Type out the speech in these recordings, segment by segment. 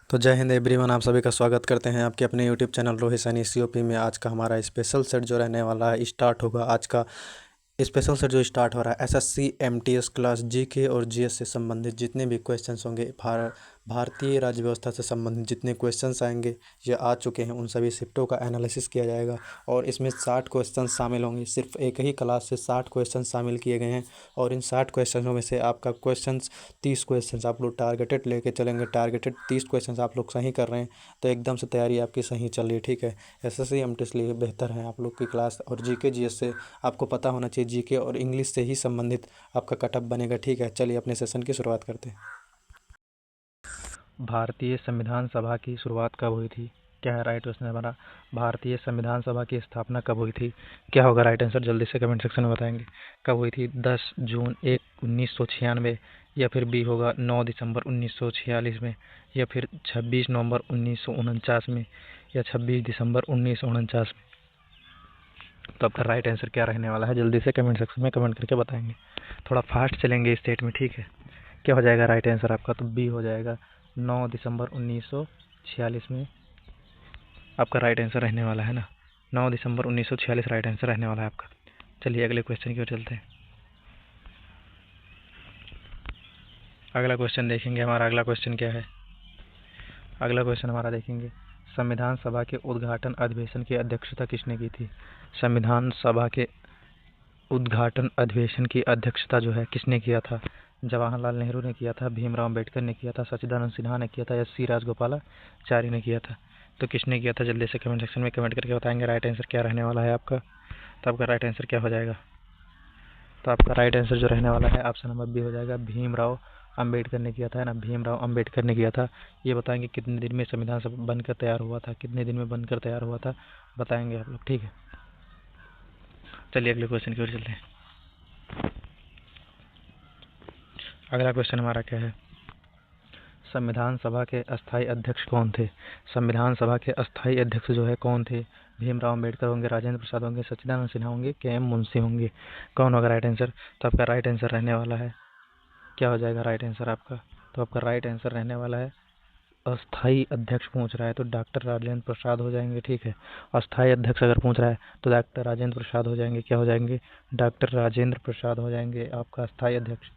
तो जय हिंद एवरीवन, आप सभी का स्वागत करते हैं आपके अपने YouTube channel Rohit Saini COP में। आज का हमारा स्पेशल सेट जो रहने वाला है स्टार्ट होगा। आज का स्पेशल सेट जो स्टार्ट हो रहा है एसएससी एमटीएस क्लास जीके और जीएस से संबंधित जितने भी क्वेश्चंस होंगे, भारतीय राज्य व्यवस्था से संबंधित जितने क्वेश्चंस आएंगे ये आ चुके हैं, उन सभी शिफ्टों का एनालिसिस किया जाएगा। और इसमें 60 क्वेश्चन शामिल होंगे। सिर्फ एक ही क्लास से 60 क्वेश्चन शामिल किए गए हैं और इन 60 क्वेश्चनों में से आपका क्वेश्चंस 30 क्वेश्चंस आप लोग टारगेटेड लेके चलेंगे। टारगेटेड 30 क्वेश्चंस आप लोग सही कर रहे हैं तो एकदम से तैयारी आपकी सही चल रही है, ठीक है। एसएससी एमटीएस लिए बेहतर है आप लोग की क्लास। और जीके जीएस से आपको पता होना चाहिए, जीके और इंग्लिश से ही संबंधित आपका कटअप बनेगा, ठीक है। चलिए अपने सेशन की शुरुआत करते हैं। भारतीय संविधान सभा की शुरुआत कब हुई थी? क्या है राइट क्वेश्चन हमारा। भारतीय संविधान सभा की स्थापना कब हुई थी? क्या होगा राइट आंसर, जल्दी से कमेंट सेक्शन में बताएंगे। कब हुई थी? 10 जून 1996, या फिर बी होगा 9 दिसंबर 1946 में, या फिर 26 नवंबर 1949 में, या 26 दिसंबर 1949 में। तो आपका राइट आंसर क्या रहने वाला है, जल्दी से कमेंट सेक्शन में कमेंट करके बताएंगे। थोड़ा फास्ट चलेंगे इस स्टेट में, ठीक है। क्या हो जाएगा राइट आंसर आपका? तो बी हो जाएगा 9 दिसंबर 1946 में आपका राइट आंसर रहने वाला है ना। 9 दिसंबर 1946 राइट आंसर रहने वाला है आपका। चलिए अगले क्वेश्चन की ओर चलते हैं। अगला क्वेश्चन देखेंगे हमारा। अगला क्वेश्चन क्या है? अगला क्वेश्चन हमारा देखेंगे, संविधान सभा के उद्घाटन अधिवेशन की अध्यक्षता किसने की थी? संविधान सभा के उद्घाटन अधिवेशन की अध्यक्षता जो है किसने किया था? जवाहरलाल नेहरू ने किया था, भीमराव अम्बेडकर ने किया था, सच्चिदानंद सिन्हा ने किया था, या सी राजगोपालाचारी ने किया था? तो किसने किया था, जल्दी से कमेंट सेक्शन में कमेंट करके बताएंगे राइट आंसर क्या रहने वाला है आपका। तो आपका राइट आंसर क्या हो जाएगा? तो आपका राइट आंसर जो रहने वाला है ऑप्शन नंबर बी हो जाएगा, भीमराव अम्बेडकर ने किया था, है ना। भीमराव अम्बेडकर ने किया था। ये बताएंगे कितने दिन में संविधान सभा बनकर तैयार हुआ था, कितने दिन में बनकर तैयार हुआ था, बताएंगे आप लोग, ठीक है। चलिए अगले क्वेश्चन की ओर चलते हैं। अगला क्वेश्चन हमारा क्या है, संविधान सभा के अस्थायी अध्यक्ष कौन थे? संविधान सभा के अस्थायी अध्यक्ष जो है कौन थे? भीमराव अम्बेडकर होंगे, राजेंद्र प्रसाद होंगे, सच्चिदानंद सिन्हा होंगे, के एम मुंशी होंगे। कौन होगा राइट आंसर? तो आपका राइट आंसर रहने वाला है, क्या हो जाएगा राइट आंसर आपका? तो आपका राइट आंसर रहने वाला है, अस्थायी अध्यक्ष पूछ रहा है तो डॉक्टर राजेंद्र प्रसाद हो जाएंगे, ठीक है। अस्थायी अध्यक्ष अगर पूछ रहा है तो डॉक्टर राजेंद्र प्रसाद हो जाएंगे। क्या हो जाएंगे? डॉक्टर राजेंद्र प्रसाद हो जाएंगे आपका अस्थायी अध्यक्ष।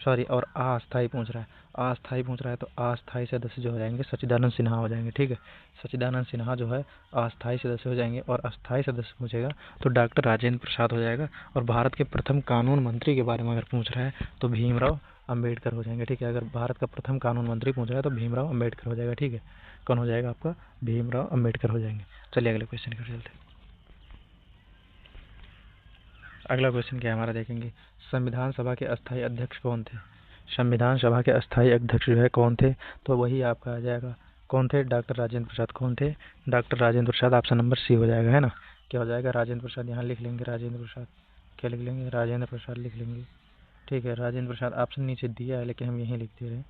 सॉरी, और अस्थायी पूछ रहा है, अस्थायी पूछ रहा है तो अस्थायी सदस्य जो हो जाएंगे सच्चिदानंद सिन्हा हो जाएंगे, ठीक है। सच्चिदानंद सिन्हा जो है अस्थायी सदस्य हो जाएंगे। और अस्थायी सदस्य पूछेगा तो डॉक्टर राजेंद्र प्रसाद हो जाएगा। और भारत के प्रथम कानून मंत्री के बारे में अगर पूछ रहा है तो भीमराव अम्बेडकर हो जाएंगे, ठीक है। अगर भारत का प्रथम कानून मंत्री पूछ रहा है तो भीमराव अम्बेडकर हो जाएगा, ठीक है। कौन हो जाएगा आपका? भीमराव अम्बेडकर हो जाएंगे। चलिए अगले क्वेश्चन की ओर चलते हैं। अगला क्वेश्चन क्या है हमारा, देखेंगे, संविधान सभा के अस्थायी अध्यक्ष कौन थे? संविधान सभा के अस्थायी अध्यक्ष जो है कौन थे? तो वही आपका आ जाएगा, कौन थे? डॉक्टर राजेंद्र प्रसाद। कौन थे? Doctor Rajendra Prasad. Option number C हो जाएगा, है ना। क्या हो जाएगा? राजेंद्र प्रसाद। यहाँ लिख लेंगे राजेंद्र प्रसाद। क्या लिख लेंगे? राजेंद्र प्रसाद लिख लेंगे, ठीक है। राजेंद्र प्रसाद ऑप्शन नीचे दिया है लेकिन हम यहीं लिख दे रहे हैं।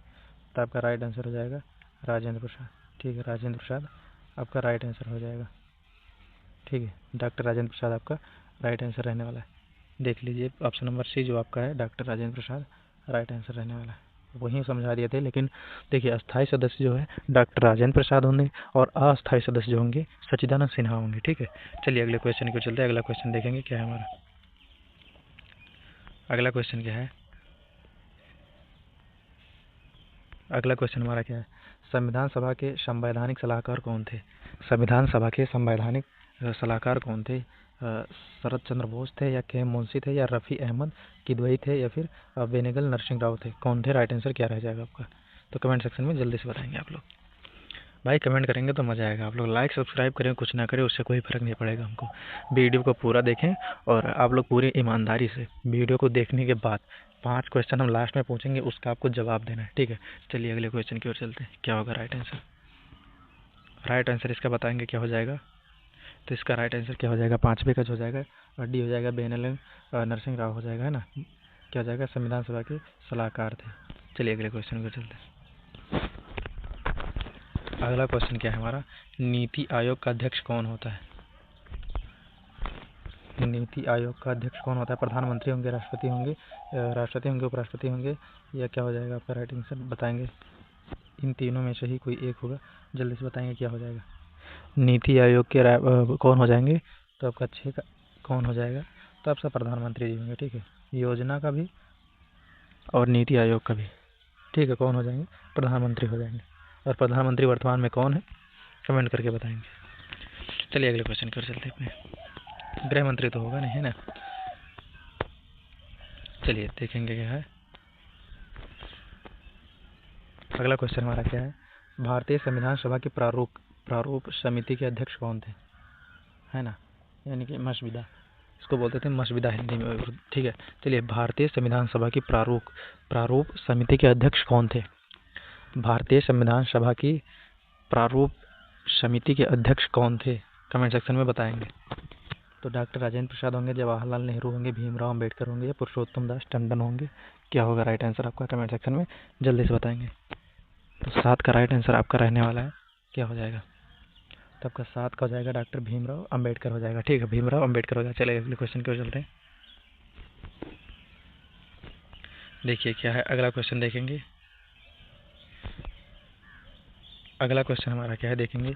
तो आपका राइट आंसर हो जाएगा राजेंद्र प्रसाद, ठीक है। राजेंद्र प्रसाद आपका राइट आंसर हो जाएगा, ठीक है। डॉक्टर राजेंद्र प्रसाद आपका राइट आंसर रहने वाला है। देख लीजिए ऑप्शन नंबर सी जो आपका है doctor Rajendra Prasad right answer रहने वाला है। वहीं समझा दिए थे, लेकिन देखिए अस्थायी सदस्य जो है डॉक्टर राजेंद्र प्रसाद होंगे और अस्थायी सदस्य जो होंगे सच्चिदानंद सिन्हा होंगे, ठीक है। चलिए अगले क्वेश्चन की ओर चलते हैं। अगला क्वेश्चन देखेंगे क्या है हमारा। अगला क्वेश्चन क्या है? अगला क्वेश्चन हमारा क्या है, संविधान सभा के संवैधानिक सलाहकार कौन थे? संविधान सभा के संवैधानिक सलाहकार कौन थे? शरद चंद्र बोस थे, या के एम मुंशी थे, या रफ़ी अहमद किदवई थे, या फिर बेनेगल नरसिंह राव थे? कौन थे? राइट आंसर क्या रह जाएगा आपका? तो कमेंट सेक्शन में जल्दी से बताएंगे आप लोग। भाई कमेंट करेंगे तो मज़ा आएगा। आप लोग लाइक सब्सक्राइब करें कुछ ना करें, उससे कोई फ़र्क नहीं पड़ेगा हमको। वीडियो को पूरा देखें और आप लोग पूरी ईमानदारी से वीडियो को देखने के बाद 5 क्वेश्चन हम लास्ट में पूछेंगे, उसका आपको जवाब देना है, ठीक है। चलिए अगले क्वेश्चन की ओर चलते हैं। क्या होगा राइट आंसर? राइट आंसर इसका बताएंगे क्या हो जाएगा। तो इसका राइट आंसर क्या हो जाएगा? 5वें का जो हो जाएगा डी हो जाएगा, बेनेगल नरसिंह राव हो जाएगा, है ना। क्या हो जाएगा? संविधान सभा के सलाहकार थे। चलिए अगले क्वेश्चन की ओर चलते हैं। अगला क्वेश्चन क्या है हमारा, नीति आयोग का अध्यक्ष कौन होता है? नीति आयोग का अध्यक्ष कौन होता है? प्रधानमंत्री होंगे, राष्ट्रपति होंगे, उपराष्ट्रपति होंगे, या क्या हो जाएगा आपका राइट आंसर बताएंगे। इन तीनों में से ही कोई एक होगा, जल्दी से बताएंगे क्या हो जाएगा। नीति आयोग के कौन हो जाएंगे, तो आपका 6 का कौन हो जाएगा, तो आपका प्रधानमंत्री जी होंगे। ठीक है, योजना का भी और नीति आयोग का भी। ठीक है, कौन हो जाएंगे, प्रधानमंत्री हो जाएंगे। और प्रधानमंत्री वर्तमान में कौन है, कमेंट करके बताएंगे। चलिए अगले क्वेश्चन की ओर चलते हैं अपने। गृह मंत्री तो होगा नहीं, है ना। चलिए देखेंगे क्या है। अगला क्वेश्चन हमारा क्या है, भारतीय संविधान सभा की प्रारूप समिति के अध्यक्ष कौन थे, है ना, यानी कि मसविदा, इसको बोलते थे मसविदा हिंदी में। ठीक है, चलिए भारतीय संविधान सभा की प्रारूप समिति के अध्यक्ष कौन थे। भारतीय संविधान सभा की प्रारूप समिति के अध्यक्ष कौन थे, कमेंट सेक्शन में बताएंगे। तो डॉक्टर राजेंद्र प्रसाद होंगे, जवाहरलाल नेहरू होंगे, भीमराव अंबेडकर होंगे या पुरुषोत्तम दास टंडन होंगे। क्या होगा राइट आंसर आपका, कमेंट सेक्शन में जल्दी से बताएंगे। तो 7 का राइट आंसर आपका रहने वाला है, क्या हो जाएगा, तो आपका 7 का हो जाएगा डॉक्टर भीमराव अंबेडकर हो जाएगा। ठीक है, भीमराव अंबेडकर हो जाएगा। चलिए अगले क्वेश्चन की ओर चलते हैं। देखिए क्या है अगला क्वेश्चन, देखेंगे अगला क्वेश्चन हमारा क्या है, देखेंगे।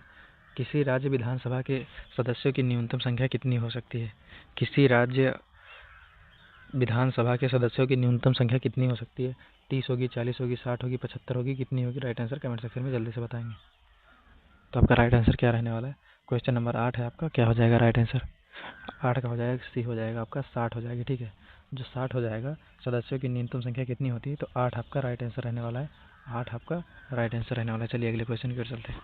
किसी राज्य विधानसभा के सदस्यों की न्यूनतम संख्या कितनी हो सकती है। किसी राज्य विधानसभा के सदस्यों की न्यूनतम संख्या कितनी हो सकती है, 30 होगी, 40 होगी, 60 होगी, 75 होगी, कितनी होगी, राइट आंसर कमेंट सेक्शन में जल्दी से बताएंगे। तो आपका राइट आंसर क्या रहने वाला है, क्वेश्चन नंबर 8 है आपका, क्या हो जाएगा राइट आंसर, 8 का हो जाएगा, सी हो जाएगा आपका, 60 हो जाएगी। ठीक है, जो 60 हो जाएगा, सदस्यों की न्यूनतम संख्या कितनी होती है, तो 8 आपका राइट आंसर रहने वाला है, 8 आपका राइट आंसर रहने वाला है। चलिए अगले क्वेश्चन की ओर चलते हैं।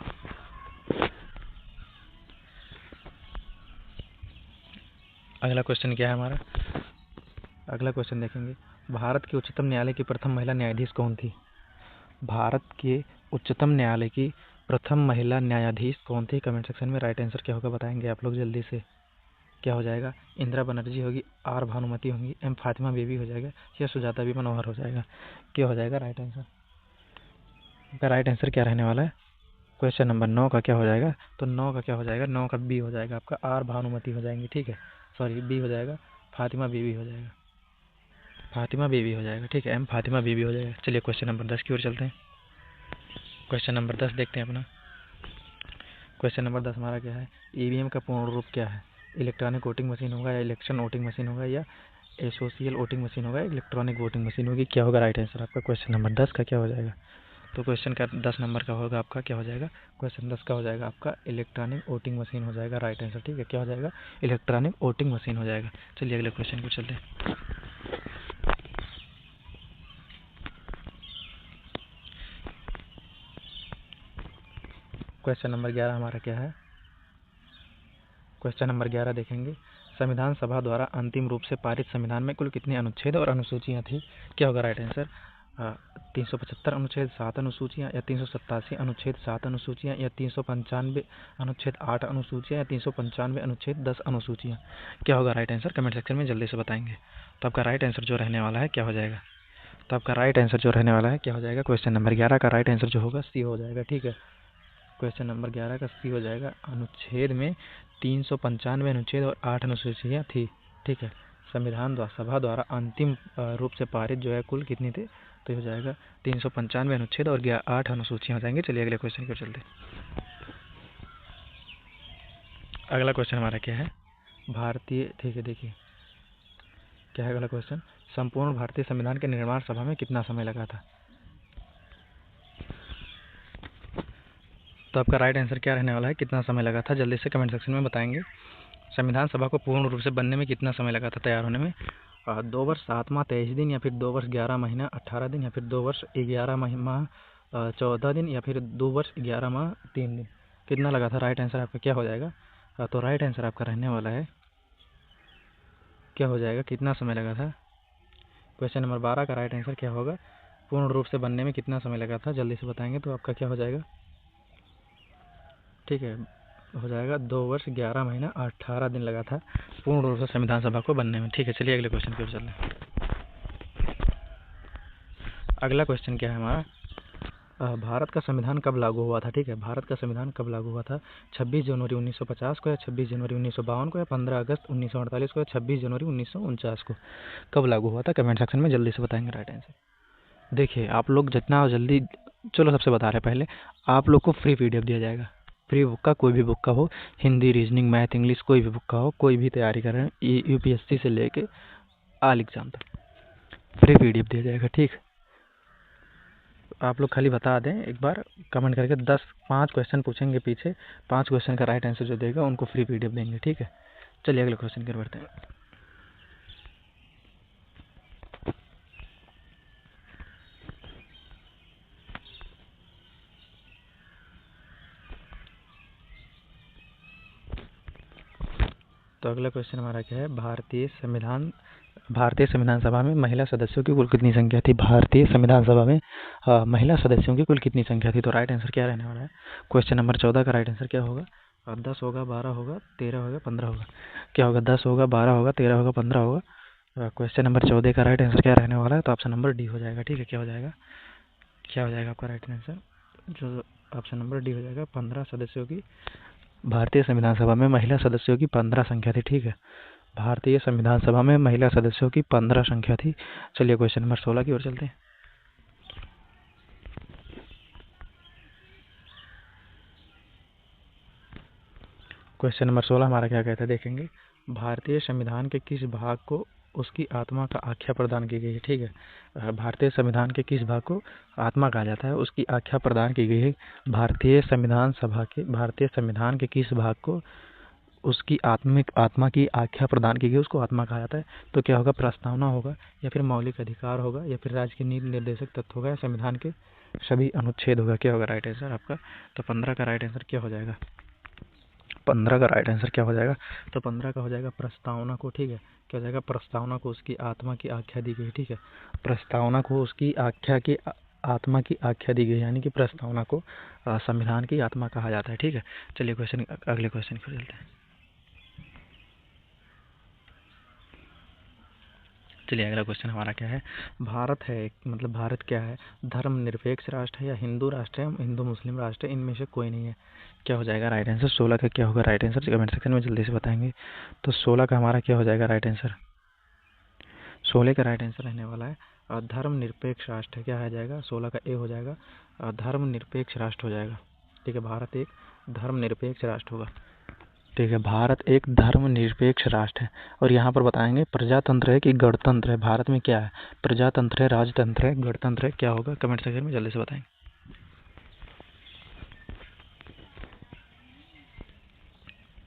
अगला क्वेश्चन क्या है हमारा, अगला क्वेश्चन देखेंगे। भारत के उच्चतम न्यायालय की प्रथम महिला न्यायाधीश कौन थी। भारत के उच्चतम न्यायालय की प्रथम महिला न्यायाधीश कौन थी, कमेंट सेक्शन में राइट आंसर क्या होगा बताएंगे आप लोग जल्दी से। क्या हो जाएगा, इंदिरा बनर्जी होगी, आर भानुमति होंगी, एम फातिमा बीबी हो जाएगा या सुजाता बी मनोहर हो जाएगा। क्या हो जाएगा राइट आंसर, आपका राइट आंसर क्या रहने वाला है, क्वेश्चन नंबर 9 का क्या हो जाएगा, तो 9 का क्या हो जाएगा, 9 का बी हो जाएगा आपका, आर भानुमति हो जाएंगी। ठीक है, सॉरी बी हो जाएगा, फातिमा बीबी हो जाएगा, फातिमा बीबी हो जाएगा। ठीक है, एम फातिमा बीबी हो जाएगा। चलिए क्वेश्चन नंबर 10 की ओर चलते हैं। क्वेश्चन नंबर 10 देखते हैं अपना। क्वेश्चन नंबर 10 हमारा क्या है, ईवीएम का पूर्ण रूप क्या है। इलेक्ट्रॉनिक वोटिंग मशीन होगा या इलेक्शन वोटिंग मशीन होगा या एसोसियल वोटिंग मशीन होगा, इलेक्ट्रॉनिक वोटिंग मशीन होगी। क्या होगा राइट आंसर आपका, क्वेश्चन नंबर 10 का क्या हो जाएगा, तो क्वेश्चन का 10 नंबर का होगा आपका, क्या हो जाएगा, क्वेश्चन 10 का हो जाएगा आपका इलेक्ट्रॉनिक वोटिंग मशीन हो जाएगा राइट आंसर। ठीक है, क्या हो जाएगा, इलेक्ट्रॉनिक वोटिंग मशीन हो जाएगा। चलिए अगले क्वेश्चन को चलते हैं। क्वेश्चन नंबर 11 हमारा क्या है, क्वेश्चन नंबर 11 देखेंगे। संविधान सभा द्वारा अंतिम रूप से पारित संविधान में कुल कितने अनुच्छेद और अनुसूचियां थी। क्या होगा राइट आंसर, 375 अनुच्छेद 7 अनुसूचियां या 387 अनुच्छेद 7 अनुसूचियां या 395 अनुच्छेद 8 अनुसूचियां या 395 अनुच्छेद 10 अनुसूचियां। क्या होगा राइट आंसर, कमेंट सेक्शन में जल्दी से बताएंगे। तो आपका राइट आंसर जो रहने वाला है क्या हो जाएगा, तो आपका राइट आंसर जो रहने वाला है क्या हो जाएगा, क्वेश्चन नंबर 11 का राइट आंसर जो होगा सी हो जाएगा। ठीक है, क्वेश्चन नंबर 11 का सी हो जाएगा। अनुच्छेद में 395 अनुच्छेद और 8 अनुसूचियाँ थी। ठीक है, संविधान सभा द्वारा अंतिम रूप से पारित जो है कुल कितनी थे, तो ये हो जाएगा 395 अनुच्छेद और 8 अनुसूचियाँ हो जाएंगे। चलिए अगले क्वेश्चन की चलते। अगला क्वेश्चन हमारा क्या है, भारतीय, ठीक है देखिए क्या है अगला क्वेश्चन, संपूर्ण भारतीय संविधान के निर्माण सभा में कितना समय लगा था। तो आपका राइट आंसर क्या रहने वाला है, कितना समय लगा था, जल्दी से कमेंट सेक्शन में बताएंगे। संविधान सभा को पूर्ण रूप से बनने में कितना समय लगा था, तैयार होने में, 2 वर्ष 7 माह 23 दिन या फिर 2 वर्ष 11 महीना 18 दिन या फिर 2 वर्ष 11 माह 14 दिन या फिर 2 वर्ष 11 माह 3 दिन। कितना लगा था, राइट आंसर आपका क्या हो जाएगा, तो राइट आंसर आपका रहने वाला है, क्या हो जाएगा, कितना समय लगा था। क्वेश्चन नंबर 12 का राइट आंसर क्या होगा, पूर्ण रूप से बनने में कितना समय लगा था, जल्दी से बताएंगे। तो आपका क्या हो जाएगा, ठीक है, हो जाएगा 2 वर्ष 11 महीना 18 दिन लगा था पूर्ण रूप से संविधान सभा को बनने में। ठीक है, चलिए अगले क्वेश्चन की ओर चलते हैं। अगला क्वेश्चन क्या है हमारा, भारत का संविधान कब लागू हुआ था। ठीक है, भारत का संविधान कब लागू हुआ था, 26 जनवरी 1950 को या 26 जनवरी 1952 को या 15 अगस्त 1948 को या 26 जनवरी 1949 को। कब लागू हुआ था, कमेंट सेक्शन में जल्दी से बताएंगे राइट आंसर। देखिए आप लोग जितना जल्दी चलो सबसे बता रहे हैं पहले, आप लोग को फ्री पीडीएफ दिया जाएगा। फ्री बुक का, कोई भी बुक का हो, हिंदी, रीजनिंग, मैथ, इंग्लिश, कोई भी बुक का हो, कोई भी तैयारी कर रहे हैं यूपीएससी से लेके ऑल एग्जाम तक फ्री पीडीएफ दिया जाएगा। ठीक, आप लोग खाली बता दें एक बार कमेंट करके, 5 क्वेश्चन पूछेंगे पीछे, 5 क्वेश्चन का राइट आंसर जो देगा उनको फ्री पीडीएफ देंगे। ठीक है, चलिए अगले क्वेश्चन की ओर बढ़ते हैं। तो अगला क्वेश्चन हमारा क्या है, भारतीय संविधान सभा में महिला सदस्यों की कुल कितनी संख्या थी? भारतीय संविधान सभा में महिला सदस्यों की कुल कितनी संख्या थी? तो राइट आंसर क्या रहने वाला है? क्वेश्चन नंबर 14 का राइट आंसर क्या होगा? 10 होगा, 12 होगा, 13 होगा, 15 होगा? क्या होगा? 10 होगा, 12 होगा, 13 होगा, 15 होगा? क्वेश्चन नंबर 14 का राइट आंसर क्या रहने वाला है? तो ऑप्शन नंबर डी हो जाएगा। ठीक है, क्या हो जाएगा? क्या हो जाएगा आपका राइट आंसर? जो ऑप्शन नंबर डी हो जाएगा, 15 सदस्यों की भारतीय संविधान सभा में महिला सदस्यों की 15 संख्या थी। ठीक है, भारतीय संविधान सभा में महिला सदस्यों की 15 संख्या थी। चलिए क्वेश्चन नंबर 16 की ओर चलते हैं। क्वेश्चन नंबर 16 हमारा क्या कहता है, देखेंगे। भारतीय संविधान के किस भाग को उसकी आत्मा का आख्या प्रदान की गई है? ठीक है, भारतीय संविधान के किस भाग को आत्मा कहा जाता है, उसकी आख्या प्रदान की गई है? भारतीय संविधान के किस भाग को उसकी आत्मा की आख्या प्रदान की गई, उसको आत्मा कहा जाता है? तो क्या होगा? प्रस्तावना होगा, या फिर मौलिक अधिकार होगा, या फिर राज्य के नीति निर्देशक तत्व होगा, या संविधान के सभी अनुच्छेद होगा? क्या होगा राइट आंसर आपका? तो 15 का राइट आंसर क्या हो जाएगा? 15 का राइट आंसर क्या हो जाएगा? तो 15 का हो जाएगा प्रस्तावना को। ठीक है, क्या हो जाएगा? प्रस्तावना को उसकी आत्मा की आख्या दी गई। ठीक है, प्रस्तावना को उसकी आत्मा की आख्या दी गई, यानी कि प्रस्तावना को संविधान की आत्मा कहा जाता है। ठीक है, चलिए अगले क्वेश्चन की ओर चलते हैं। चलिए अगला क्वेश्चन हमारा क्या है, भारत है, मतलब भारत क्या है? धर्मनिरपेक्ष राष्ट्र है, या हिंदू राष्ट्र है, हिंदू मुस्लिम राष्ट्र है, इनमें से कोई नहीं है? क्या हो जाएगा राइट आंसर? 16 का क्या होगा राइट आंसर? कमेंट सेक्शन में जल्दी से बताएंगे। तो 16 का हमारा क्या हो जाएगा राइट आंसर? 16 का राइट आंसर रहने वाला है धर्मनिरपेक्ष राष्ट्र। क्या आ जाएगा? 16 का ए हो जाएगा, धर्मनिरपेक्ष राष्ट्र हो जाएगा। ठीक है, भारत एक धर्मनिरपेक्ष राष्ट्र होगा। ठीक है, भारत एक धर्मनिरपेक्ष राष्ट्र है। और यहाँ पर बताएंगे प्रजातंत्र है कि गणतंत्र है? भारत में क्या है? प्रजातंत्र है, राजतंत्र है, गणतंत्र है? क्या होगा? कमेंट सेक्शन में जल्दी से बताएंगे।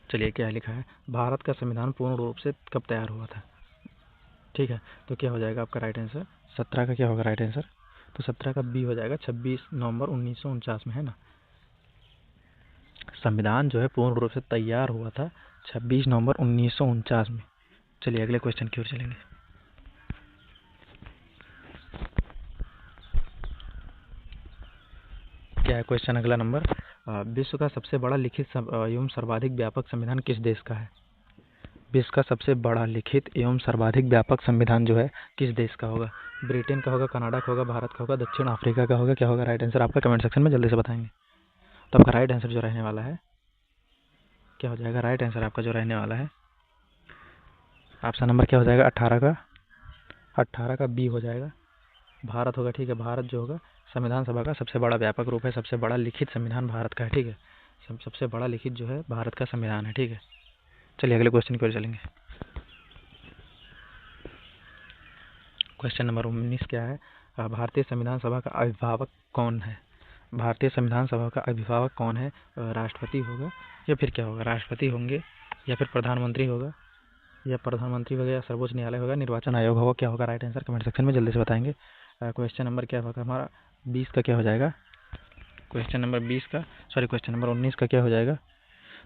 चलिए क्या लिखा है, भारत का संविधान पूर्ण रूप से कब तैयार हुआ था? ठीक है, तो क्या हो जाएगा आपका राइट आंसर? 17 का क्या होगा राइट आंसर? तो 17 का बी हो जाएगा, 26 नवंबर 1949 में, है ना? संविधान जो है पूर्ण रूप से तैयार हुआ था 26 नवंबर 1949 में। चलिए अगले क्वेश्चन की ओर चलेंगे। क्या है क्वेश्चन अगला नंबर? विश्व का सबसे बड़ा लिखित एवं सर्वाधिक व्यापक संविधान किस देश का है? विश्व का सबसे बड़ा लिखित एवं सर्वाधिक व्यापक संविधान जो है किस देश का होगा? ब्रिटेन का होगा, कनाडा का होगा, भारत का होगा, दक्षिण अफ्रीका का होगा? क्या होगा राइट आंसर आपका? कमेंट सेक्शन में जल्दी से बताएंगे। तो आपका राइट आंसर जो रहने वाला है, क्या हो जाएगा राइट आंसर आपका जो रहने वाला है? ऑप्शन नंबर क्या हो जाएगा? 18 का बी हो जाएगा, भारत होगा। ठीक है, भारत जो होगा संविधान सभा का सबसे बड़ा व्यापक रूप है, सबसे बड़ा लिखित संविधान भारत का है। ठीक है, सबसे बड़ा लिखित जो है भारत का संविधान है। ठीक है, चलिए अगले क्वेश्चन की ओर चलेंगे। क्वेश्चन नंबर 19 क्या है, भारतीय संविधान सभा का अभिभावक कौन है? भारतीय संविधान सभा का अभिभावक कौन है? राष्ट्रपति होगा, या फिर क्या होगा? राष्ट्रपति होंगे, या फिर प्रधानमंत्री होगा, या सर्वोच्च न्यायालय होगा, निर्वाचन आयोग होगा? क्या होगा राइट आंसर? कमेंट सेक्शन में जल्दी से बताएंगे। क्वेश्चन नंबर क्या होगा हमारा? 20 का क्या हो जाएगा? क्वेश्चन नंबर 19 का क्या हो जाएगा?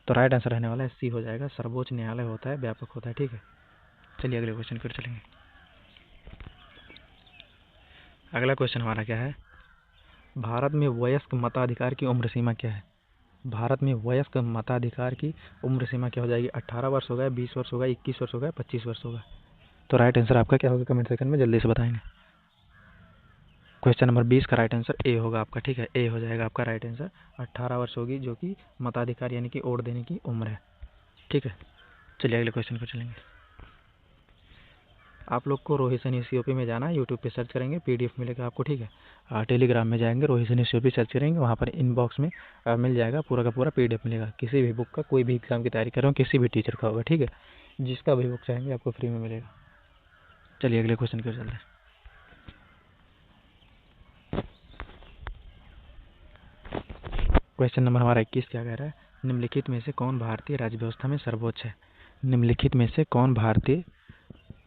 तो राइट आंसर रहने वाला है सी हो जाएगा, सर्वोच्च न्यायालय होता है, व्यापक होता है। ठीक है, चलिए अगले क्वेश्चन की ओर चलेंगे। अगला क्वेश्चन हमारा क्या है, भारत में वयस्क मताधिकार की उम्र सीमा क्या है? भारत में वयस्क मताधिकार की उम्र सीमा क्या हो जाएगी? 18 वर्ष होगा, 20 वर्ष होगा, 21 वर्ष होगा, 25 वर्ष होगा? तो राइट आंसर आपका क्या होगा? कमेंट सेक्शन में जल्दी से बताएंगे। क्वेश्चन नंबर 20 का राइट आंसर ए होगा आपका। ठीक है, ए हो जाएगा आपका राइट आंसर, 18 वर्ष होगी, जो कि मताधिकार यानी कि वोट देने की उम्र है। ठीक है, चलिए अगले क्वेश्चन पर चलेंगे। आप लोग को रोहित सैनी COP में जाना है, यूट्यूब पे सर्च करेंगे, PDF मिलेगा आपको, ठीक है। टेलीग्राम में जाएंगे, रोहित सैनी COP सर्च करेंगे, वहाँ पर इनबॉक्स में मिल जाएगा, पूरा का पूरा PDF मिलेगा। किसी भी बुक का, कोई भी एग्जाम की तैयारी कर रहे हो, किसी भी टीचर का होगा, ठीक है। जिसका भी बुक चाहेंगे आपको फ्री में मिलेगा। चलिए अगले क्वेश्चन की ओर चलते हैं। क्वेश्चन नंबर हमारा 21 क्या कह रहा है, निम्नलिखित में से कौन भारतीय राज्य व्यवस्था में सर्वोच्च है। निम्नलिखित में से कौन भारतीय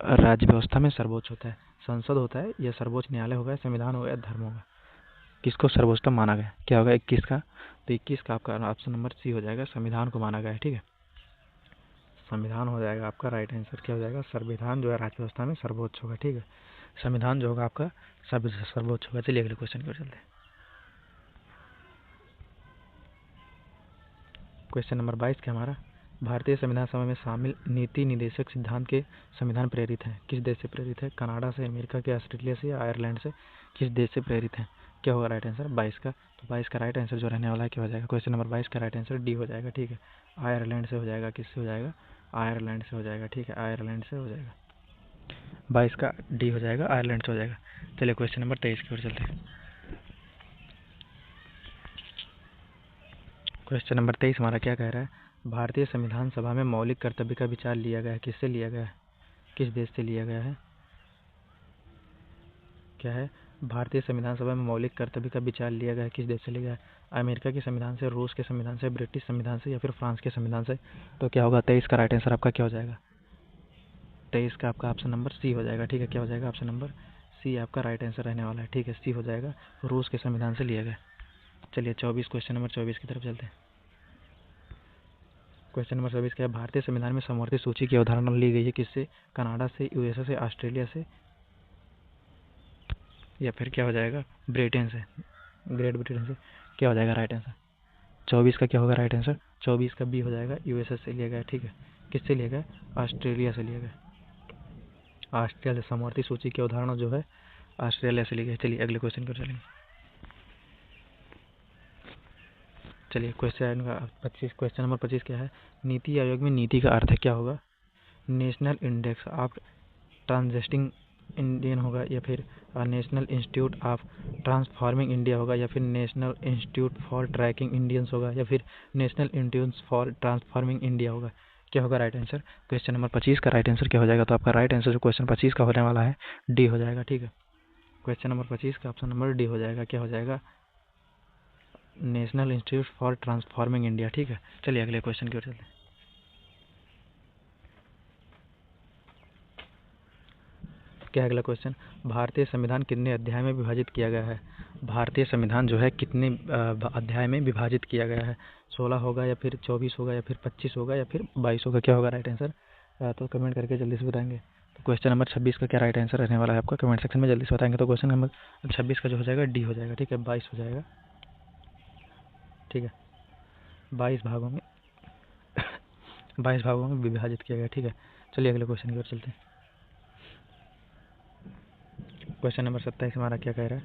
राज्य व्यवस्था में सर्वोच्च होता है। संसद होता है, या सर्वोच्च न्यायालय होगा, संविधान होगा, या धर्म होगा। किसको सर्वोच्चतम माना गया, क्या होगा 21 का। तो 21 का आपका ऑप्शन नंबर C हो जाएगा, संविधान को माना गया है, ठीक है। संविधान हो जाएगा आपका राइट आंसर। क्या हो जाएगा, संविधान जो है राज्य व्यवस्था में सर्वोच्च होगा, ठीक है। संविधान जो होगा आपका सर्वोच्च होगा। चलिए अगले क्वेश्चन की ओर चलते हैं। क्वेश्चन नंबर 22 क्या हमारा, भारतीय संविधान सभा में शामिल नीति निदेशक सिद्धांत के संविधान प्रेरित हैं। किस देश से प्रेरित है, कनाडा से, अमेरिका के, ऑस्ट्रेलिया से, या आयरलैंड से। किस देश से प्रेरित है, क्या होगा राइट आंसर 22 का। तो 22 का राइट आंसर जो रहने वाला है क्या हो जाएगा, क्वेश्चन नंबर 22 का राइट आंसर D हो जाएगा, ठीक है। आयरलैंड से हो जाएगा, किससे हो जाएगा, आयरलैंड से हो जाएगा, ठीक है। आयरलैंड से हो जाएगा, 22 का D हो जाएगा, आयरलैंड से हो जाएगा। चलिए क्वेश्चन नंबर 23 की ओर चलते हैं। क्वेश्चन नंबर 23 हमारा क्या कह रहा है, भारतीय संविधान सभा में मौलिक कर्तव्य का विचार लिया गया है। किससे लिया गया है, किस देश से लिया गया है, क्या है। भारतीय संविधान सभा में मौलिक कर्तव्य का विचार लिया गया है, किस देश से लिया गया है। अमेरिका के संविधान से, रूस के संविधान से, ब्रिटिश संविधान से, या फिर फ्रांस के संविधान से। तो क्या होगा 23 का राइट आंसर आपका क्या हो जाएगा, 23 का आपका ऑप्शन नंबर C हो जाएगा, ठीक है। क्या हो जाएगा, ऑप्शन नंबर C आपका राइट आंसर रहने वाला है, ठीक है। C हो जाएगा, रूस के संविधान से लिया गया। चलिए 24 क्वेश्चन नंबर 24 की तरफ चलते हैं। क्वेश्चन नंबर 24 क्या है, भारतीय संविधान में समवर्ती सूची की अवधारणा ली गई है, किससे, कनाडा से, USA से, ऑस्ट्रेलिया से, या फिर क्या हो जाएगा ब्रिटेन से, ग्रेट ब्रिटेन से। क्या हो जाएगा राइट आंसर, 24 का क्या होगा राइट आंसर, 24 का B हो जाएगा, USA से लिया गया, ठीक है। किससे लिया गया, ऑस्ट्रेलिया से लिया गया। ऑस्ट्रेलिया से समवर्ती सूची की अवधारणा जो है ऑस्ट्रेलिया से ली गई। चलिए अगले क्वेश्चन पर चलेंगे। चलिए क्वेश्चन नंबर 25 क्या है, नीति आयोग में नीति का अर्थ क्या होगा। National index of transiting Indian होगा, या फिर national institute of transforming India होगा, या फिर national institute for tracking Indians होगा, या फिर national institute for transforming India होगा। क्या होगा राइट आंसर, क्वेश्चन नंबर 25 का राइट आंसर क्या हो जाएगा। तो आपका राइट आंसर जो क्वेश्चन 25 का होने वाला है D हो जाएगा, ठीक है। क्वेश्चन नंबर 25 का ऑप्शन नंबर D हो जाएगा। क्या हो जाएगा, national institute for transforming India, ठीक है। चलिए अगले क्वेश्चन की ओर चलते हैं। क्या है अगला क्वेश्चन, भारतीय संविधान कितने अध्याय में विभाजित किया गया है। भारतीय संविधान जो है कितने अध्याय में विभाजित किया गया है, 16 होगा, या फिर 24 होगा, या फिर 25 होगा, या फिर 22 होगा। क्या होगा राइट आंसर, तो कमेंट करके जल्दी से बताएंगे। तो क्वेश्चन नंबर 26 का क्या राइट आंसर रहने वाला है आपका, कमेंट सेक्शन में जल्दी से बताएंगे। तो क्वेश्चन नंबर 26 का जो हो जाएगा D हो जाएगा, ठीक है। 22 हो जाएगा, ठीक है। 22 भागों में 22 भागों में विभाजित किया गया, ठीक है। चलिए अगले क्वेश्चन की ओर चलते हैं। क्वेश्चन नंबर 27 हमारा क्या कह रहा है,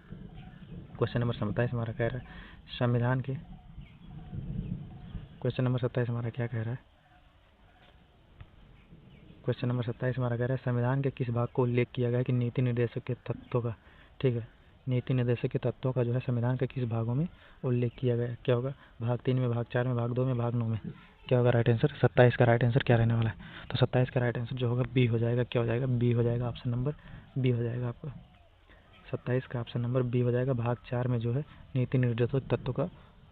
क्वेश्चन नंबर 27 हमारा कह रहा है संविधान के, क्वेश्चन नंबर 27 हमारा क्या कह रहा है, क्वेश्चन नंबर 27 हमारा कह रहा है संविधान के किस भाग को उल्लेख किया गया है कि नीति निर्देशक के तत्वों का, ठीक है। नीति निर्देशक के तत्वों का जो है संविधान के किस भागों में उल्लेख किया गया है। क्या होगा, भाग 3 में, भाग 4 में, भाग 2 में, भाग 9 में। क्या होगा राइट आंसर, 27 का राइट आंसर क्या रहने वाला है। तो 27 का राइट आंसर जो होगा B हो जाएगा। क्या हो जाएगा, B हो जाएगा, ऑप्शन नंबर B हो जाएगा आपका। 27 का ऑप्शन नंबर B हो जाएगा। भाग 4 में जो है नीति निर्देशक तत्वों का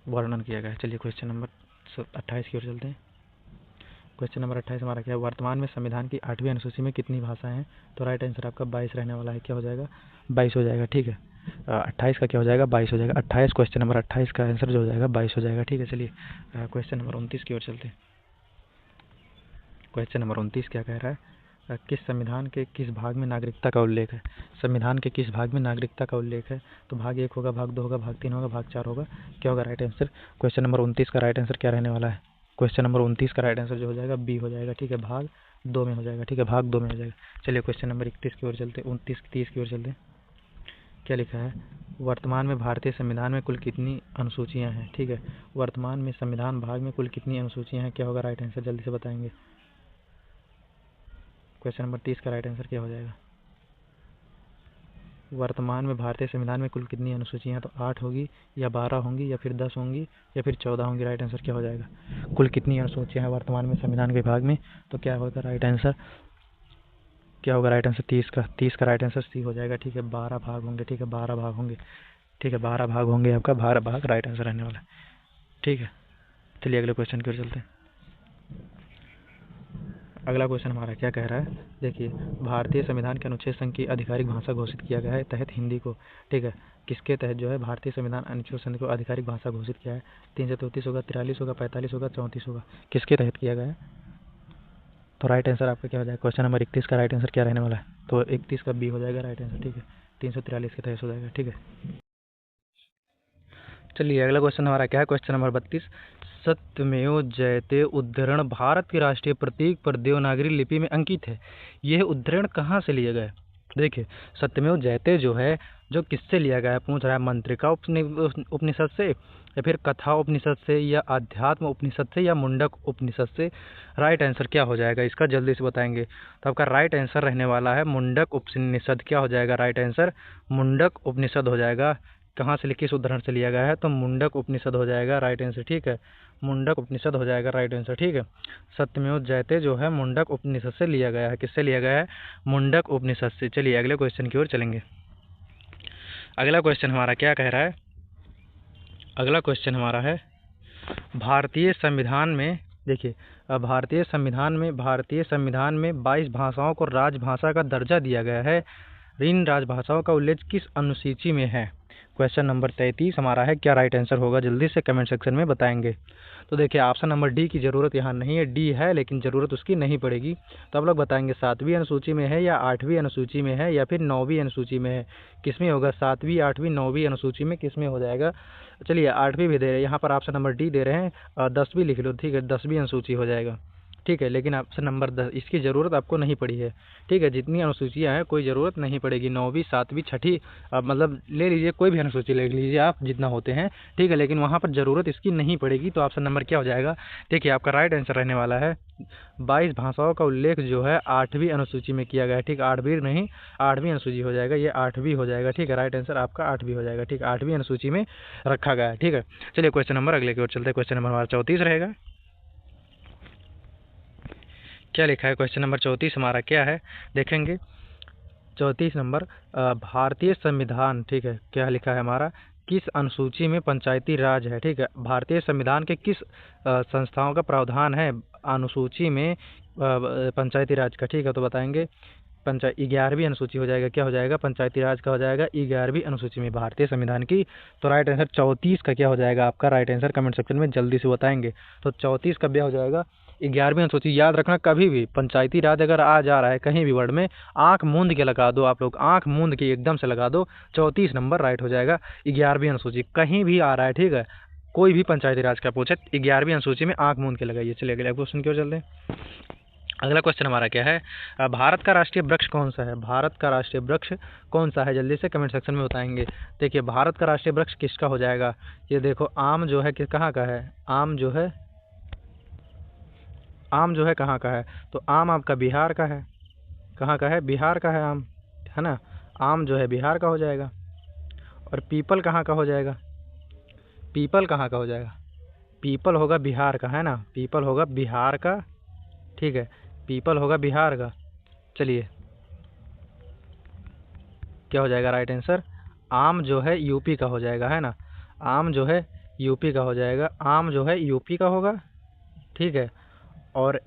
वर्णन किया गया है। चलिए क्वेश्चन नंबर 28 की ओर चलते हैं। क्वेश्चन नंबर 28 हमारा क्या है, वर्तमान में संविधान की 8वीं अनुसूची में कितनी भाषाएं हैं। तो राइट आंसर आपका 22 रहने वाला है। क्या हो जाएगा, 22 हो जाएगा, ठीक है। 28 का क्या हो जाएगा, 22 हो जाएगा। 28 क्वेश्चन नंबर 28 का आंसर जो हो जाएगा 22 हो जाएगा, ठीक है। चलिए क्वेश्चन नंबर 29 की ओर चलते हैं। क्वेश्चन नंबर 29 क्या कह रहा है, किस संविधान के किस भाग में नागरिकता का उल्लेख है। संविधान के किस भाग में नागरिकता का उल्लेख है। तो भाग 1 होगा, भाग 2 होगा, भाग 3 होगा, भाग 4 होगा। क्या होगा राइट आंसर, क्वेश्चन नंबर 29 का राइट आंसर क्या रहने वाला है। क्वेश्चन नंबर 29 का राइट आंसर जो हो जाएगा B हो जाएगा, ठीक है। भाग 2 में हो जाएगा, ठीक है। भाग 2 में हो जाएगा। चलिए क्वेश्चन नंबर 31 की ओर चलते, 29-30 की ओर चलते। क्या लिखा है, वर्तमान में भारतीय संविधान में कुल कितनी अनुसूचियां हैं, ठीक है। वर्तमान में संविधान भाग में कुल कितनी अनुसूचियां हैं। क्या होगा राइट आंसर, जल्दी से बताएंगे। क्वेश्चन नंबर 30 का राइट आंसर क्या हो जाएगा, वर्तमान में भारतीय संविधान में कुल कितनी अनुसूचियां हैं? तो 8 होगी या 12 होंगी या फिर 10 होंगी या फिर 14 होंगी। राइट आंसर क्या हो जाएगा? कुल कितनी अनुसूचियां हैं वर्तमान में संविधान विभाग में? तो क्या होगा राइट आंसर? क्या होगा राइट आंसर? 30 का राइट आंसर सी हो जाएगा। ठीक है, 12 भाग होंगे। ठीक है, 12 भाग होंगे। ठीक है, 12 भाग होंगे। आपका 12 भाग राइट आंसर रहने वाला है। ठीक है, चलिए अगले क्वेश्चन की ओर चलते हैं। अगला क्वेश्चन हमारा क्या कह रहा है? देखिए, भारतीय संविधान के अनुच्छेद संघ की आधिकारिक भाषा घोषित किया गया है तहत हिंदी को। ठीक है, किसके तहत जो है भारतीय संविधान अनुच्छेद संघ को आधिकारिक भाषा घोषित किया है? 333 होगा, 43 होगा, 45 होगा, 34 होगा। किसके तहत किया गया है? तो राइट आंसर आपका क्या हो जाएगा? क्वेश्चन नंबर 31 का राइट आंसर क्या रहने वाला है? तो 31 का बी हो जाएगा राइट आंसर। ठीक है, 343 के तहत हो जाएगा। ठीक है, चलिए अगला क्वेश्चन हमारा क्या है? क्वेश्चन नंबर 32, सत्यमेव जयते उद्धरण भारत के राष्ट्रीय प्रतीक पर देवनागरी लिपि में अंकित है। यह उद्धरण कहाँ से लिया गया है? देखिए, सत्यमेव जयते जो है जो किससे लिया गया है? पूछ रहा है मंत्रिका उपनिषद से या फिर कथा उपनिषद से या अध्यात्म उपनिषद से या मुंडक उपनिषद से। राइट आंसर क्या हो जाएगा इसका? जल्दी से बताएंगे। तो आपका राइट आंसर रहने वाला है मुंडक उपनिषद। क्या हो जाएगा राइट आंसर? मुंडक उपनिषद हो जाएगा। कहाँ से किस उदाहरण से लिया गया है? तो मुंडक उपनिषद हो जाएगा राइट आंसर। ठीक है, मुंडक उपनिषद हो जाएगा राइट आंसर। ठीक है, सत्यमेव जयते जो है मुंडक उपनिषद से लिया गया है। किससे लिया गया है? मुंडक उपनिषद से। चलिए अगले क्वेश्चन की ओर चलेंगे। अगला क्वेश्चन हमारा क्या कह रहा है? अगला क्वेश्चन हमारा है भारतीय संविधान में। देखिए, भारतीय संविधान में 22 भाषाओं को राजभाषा का दर्जा दिया गया है। इन राजभाषाओं का उल्लेख किस अनुसूची में है? क्वेश्चन नंबर 33 हमारा है। क्या राइट आंसर होगा? जल्दी से कमेंट सेक्शन में बताएंगे। तो देखिए, ऑप्शन नंबर डी की ज़रूरत यहाँ नहीं है। डी है लेकिन ज़रूरत उसकी नहीं पड़ेगी। तो आप लोग बताएंगे 7वीं अनुसूची में है या 8वीं अनुसूची में है या फिर 9वीं अनुसूची में है। किस में होगा? 7वीं, 8वीं, 9वीं अनुसूची में किस में हो जाएगा? चलिए 8वीं भी दे रहे हैं यहाँ पर, ऑप्शन नंबर डी दे रहे हैं। 10वीं लिख लो। ठीक है, 10वीं अनुसूची हो जाएगा। ठीक है, लेकिन ऑप्शन नंबर 10 इसकी ज़रूरत आपको नहीं पड़ी है। ठीक है, जितनी अनुसूचियाँ हैं कोई ज़रूरत नहीं पड़ेगी। 9वीं, 7वीं, 6ठी मतलब ले लीजिए, कोई भी अनुसूची ले लीजिए आप, जितना होते हैं। ठीक है, लेकिन वहाँ पर ज़रूरत इसकी नहीं पड़ेगी। तो ऑप्शन नंबर क्या हो जाएगा? देखिए, आपका राइट आंसर रहने वाला है 22 भाषाओं का उल्लेख जो है 8वीं अनुसूची में किया गया है। ठीक, 8वीं नहीं, 8वीं अनुसूची हो जाएगा। ये 8वीं हो जाएगा। ठीक है, राइट आंसर आपका 8वीं हो जाएगा। ठीक, 8वीं अनुसूची में रखा गया है। ठीक है, चलिए क्वेश्चन नंबर अगले की ओर चलते हैं। क्वेश्चन नंबर हमारा 34 रहेगा। क्या लिखा है? क्वेश्चन नंबर 34 हमारा क्या है देखेंगे। 34 नंबर, भारतीय संविधान। ठीक है, क्या लिखा है हमारा? किस अनुसूची में पंचायती राज है? ठीक है, भारतीय संविधान के किस संस्थाओं का प्रावधान है अनुसूची में पंचायती राज का? ठीक है, तो बताएंगे 11वीं अनुसूची हो जाएगा। क्या हो जाएगा? पंचायती राज का हो जाएगा 11वीं अनुसूची में भारतीय संविधान की। तो राइट आंसर 34 का क्या हो जाएगा आपका? राइट आंसर कमेंट सेक्शन में जल्दी से बताएंगे। तो 34 का क्या हो जाएगा? 11वीं अनुसूची। याद रखना, कभी भी पंचायती राज अगर आ जा रहा है कहीं भी वर्ड में, आंख मूंद के लगा दो आप लोग, आंख मूंद के एकदम से लगा दो। 34 नंबर राइट हो जाएगा। 11वीं अनुसूची कहीं भी आ रहा है। ठीक है, कोई भी पंचायती राज का पूछे 11वीं अनुसूची में आंख मूंद के लगाइए। चलिए अगले क्वेश्चन की ओर चलते हैं। अगला क्वेश्चन हमारा क्या है? भारत का राष्ट्रीय वृक्ष कौन सा है? भारत का राष्ट्रीय वृक्ष कौन सा है? जल्दी से कमेंट सेक्शन में बताएंगे। देखिए, भारत का राष्ट्रीय वृक्ष किसका हो जाएगा? ये देखो, आम जो है कहाँ का है? आम जो है कहाँ का है? तो आम आपका बिहार का है। कहाँ का है? बिहार का है आम, है ना। आम जो है बिहार का हो जाएगा। और पीपल कहाँ का हो जाएगा? पीपल कहाँ का हो जाएगा? पीपल होगा बिहार का, है ना। पीपल होगा बिहार का। ठीक है, पीपल होगा बिहार का। चलिए, क्या हो जाएगा राइट आंसर? आम जो है यूपी का हो जाएगा, है ना। आम जो है यूपी का हो जाएगा। आम जो है यूपी का होगा। ठीक है, और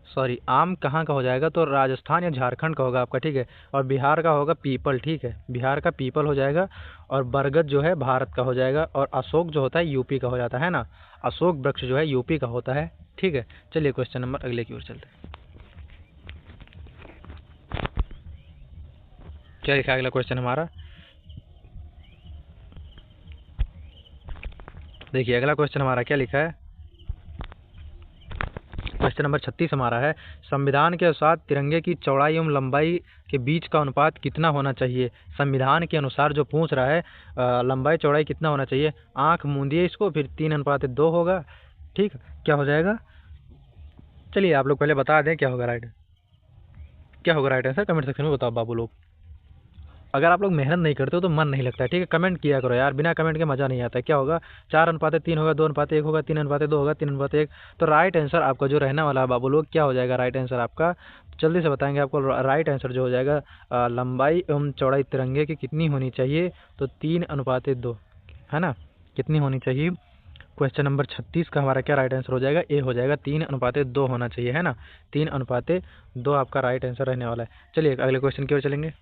सॉरी, आम कहाँ का हो जाएगा? तो राजस्थान या झारखंड का होगा आपका। ठीक है, और बिहार का होगा पीपल। ठीक है, बिहार का पीपल हो जाएगा। और बरगद जो है भारत का हो जाएगा। और अशोक जो होता है यूपी का हो जाता है ना। अशोक वृक्ष जो है यूपी का होता है। ठीक है, चलिए क्वेश्चन नंबर अगले की ओर चलते हैं। क्या लिखा है अगला क्वेश्चन हमारा? देखिए, अगला क्वेश्चन हमारा क्या लिखा है? क्वेश्चन नंबर 36 हमारा है, संविधान के अनुसार तिरंगे की चौड़ाई एवं लंबाई के बीच का अनुपात कितना होना चाहिए? संविधान के अनुसार जो पूछ रहा है, लंबाई चौड़ाई कितना होना चाहिए? आंख मूंदिए इसको, फिर 3:2 होगा। ठीक, क्या हो जाएगा? चलिए आप लोग पहले बता दें क्या होगा राइट आंसर, कमेंट सेक्शन में बताओ बाबू लोग। अगर आप लोग मेहनत नहीं करते हो तो मन नहीं लगता है, ठीक है। कमेंट किया करो यार, बिना कमेंट के मज़ा नहीं आता है। क्या होगा, 4:3 होगा, 2:1 होगा, 3:2 होगा, 3:1। तो राइट आंसर आपका जो रहने वाला है बाबू लोग, क्या हो जाएगा राइट आंसर आपका, जल्दी से बताएंगे आपको। राइट आंसर जो हो जाएगा, लंबाई एवं चौड़ाई तिरंगे की कितनी होनी चाहिए, तो 3:2, है ना, कितनी होनी चाहिए। क्वेश्चन नंबर 36 का हमारा क्या राइट आंसर हो जाएगा, ए हो जाएगा, 3:2 होना चाहिए, है ना, 3:2 आपका राइट आंसर रहने वाला है। चलिए अगले क्वेश्चन की ओर चलेंगे।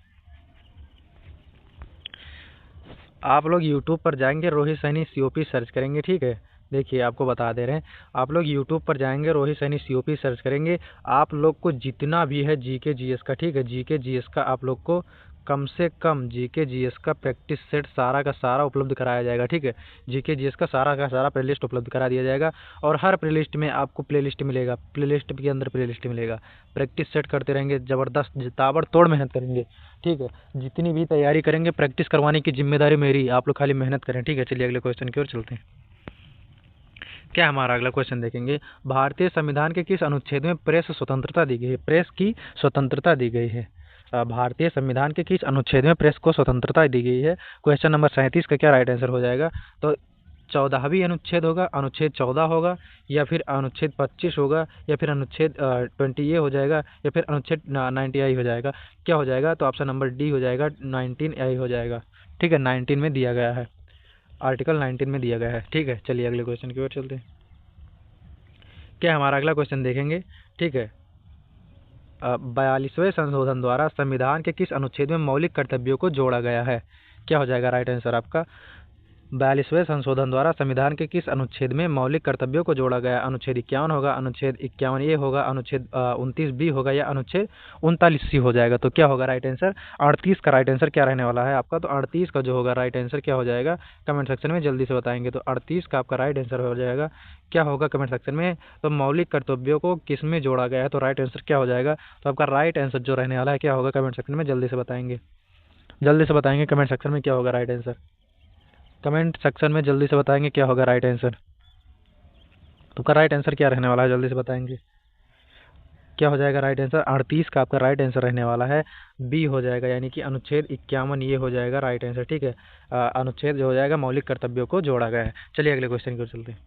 आप लोग यूट्यूब पर जाएंगे, रोहित सैनी सीओपी सर्च करेंगे, ठीक है। देखिए आपको बता दे रहे हैं, आप लोग यूट्यूब पर जाएंगे, रोहित सैनी सीओपी सर्च करेंगे। आप लोग को जितना भी है जीके जीएस का, ठीक है, जीके जीएस का आप लोग को कम से कम जीके जीएस का प्रैक्टिस सेट सारा का सारा उपलब्ध कराया जाएगा, ठीक है। जीके जीएस का सारा प्लेलिस्ट उपलब्ध करा दिया जाएगा, और हर प्लेलिस्ट में आपको प्लेलिस्ट मिलेगा, प्लेलिस्ट के अंदर प्लेलिस्ट मिलेगा। प्रैक्टिस सेट करते रहेंगे, ज़बरदस्त ताबड़तोड़ मेहनत करेंगे, ठीक है। जितनी भी तैयारी करेंगे, प्रैक्टिस करवाने की जिम्मेदारी मेरी, आप लोग खाली मेहनत करें, ठीक है। चलिए अगले क्वेश्चन की ओर चलते हैं। क्या हमारा अगला क्वेश्चन देखेंगे, भारतीय संविधान के किस अनुच्छेद में प्रेस स्वतंत्रता दी गई है, प्रेस की स्वतंत्रता दी गई है। भारतीय संविधान के किस अनुच्छेद में प्रेस को स्वतंत्रता दी गई है। क्वेश्चन नंबर 37 का क्या राइट आंसर हो जाएगा, तो 14वीं अनुच्छेद होगा, अनुच्छेद 14 होगा, या फिर अनुच्छेद 25 होगा, या फिर अनुच्छेद 20 ए हो जाएगा, या फिर अनुच्छेद 90 आई हो जाएगा। क्या हो जाएगा, तो ऑप्शन नंबर डी हो जाएगा, 19 आई हो जाएगा, ठीक है। 19 में दिया गया है, आर्टिकल 19 में दिया गया है, ठीक है। चलिए अगले क्वेश्चन की ओर चलते हैं। क्या हमारा अगला क्वेश्चन देखेंगे, ठीक है। 42वें संशोधन द्वारा संविधान के किस अनुच्छेद में मौलिक कर्तव्यों को जोड़ा गया है। क्या हो जाएगा राइट आंसर आपका, 42वें संशोधन द्वारा संविधान के किस अनुच्छेद में मौलिक कर्तव्यों को जोड़ा गया। अनुच्छेद 51 होगा, अनुच्छेद 51 ए होगा, अनुच्छेद 29 बी होगा, या अनुच्छेद 39 सी हो जाएगा। तो क्या होगा राइट आंसर, 38 का राइट आंसर क्या रहने वाला है आपका, तो 38 का जो होगा राइट आंसर क्या हो जाएगा, कमेंट सेक्शन में जल्दी से बताएंगे। तो 38 का आपका राइट आंसर हो जाएगा, क्या होगा कमेंट सेक्शन में, तो मौलिक कर्तव्यों को किस में जोड़ा गया है, तो राइट आंसर क्या हो जाएगा। तो आपका राइट आंसर जो रहने वाला है क्या होगा, कमेंट सेक्शन में जल्दी से बताएंगे, जल्दी से बताएंगे कमेंट सेक्शन में क्या होगा राइट आंसर, कमेंट सेक्शन में जल्दी से बताएंगे क्या होगा राइट आंसर। तो का राइट आंसर क्या रहने वाला है, जल्दी से बताएंगे क्या हो जाएगा राइट आंसर। 38 का आपका राइट आंसर रहने वाला है, बी हो जाएगा, यानी कि अनुच्छेद 51 ये हो जाएगा राइट आंसर, ठीक है। अनुच्छेद जो हो जाएगा मौलिक कर्तव्यों को जोड़ा गया है। चलिए अगले क्वेश्चन की ओर चलते हैं।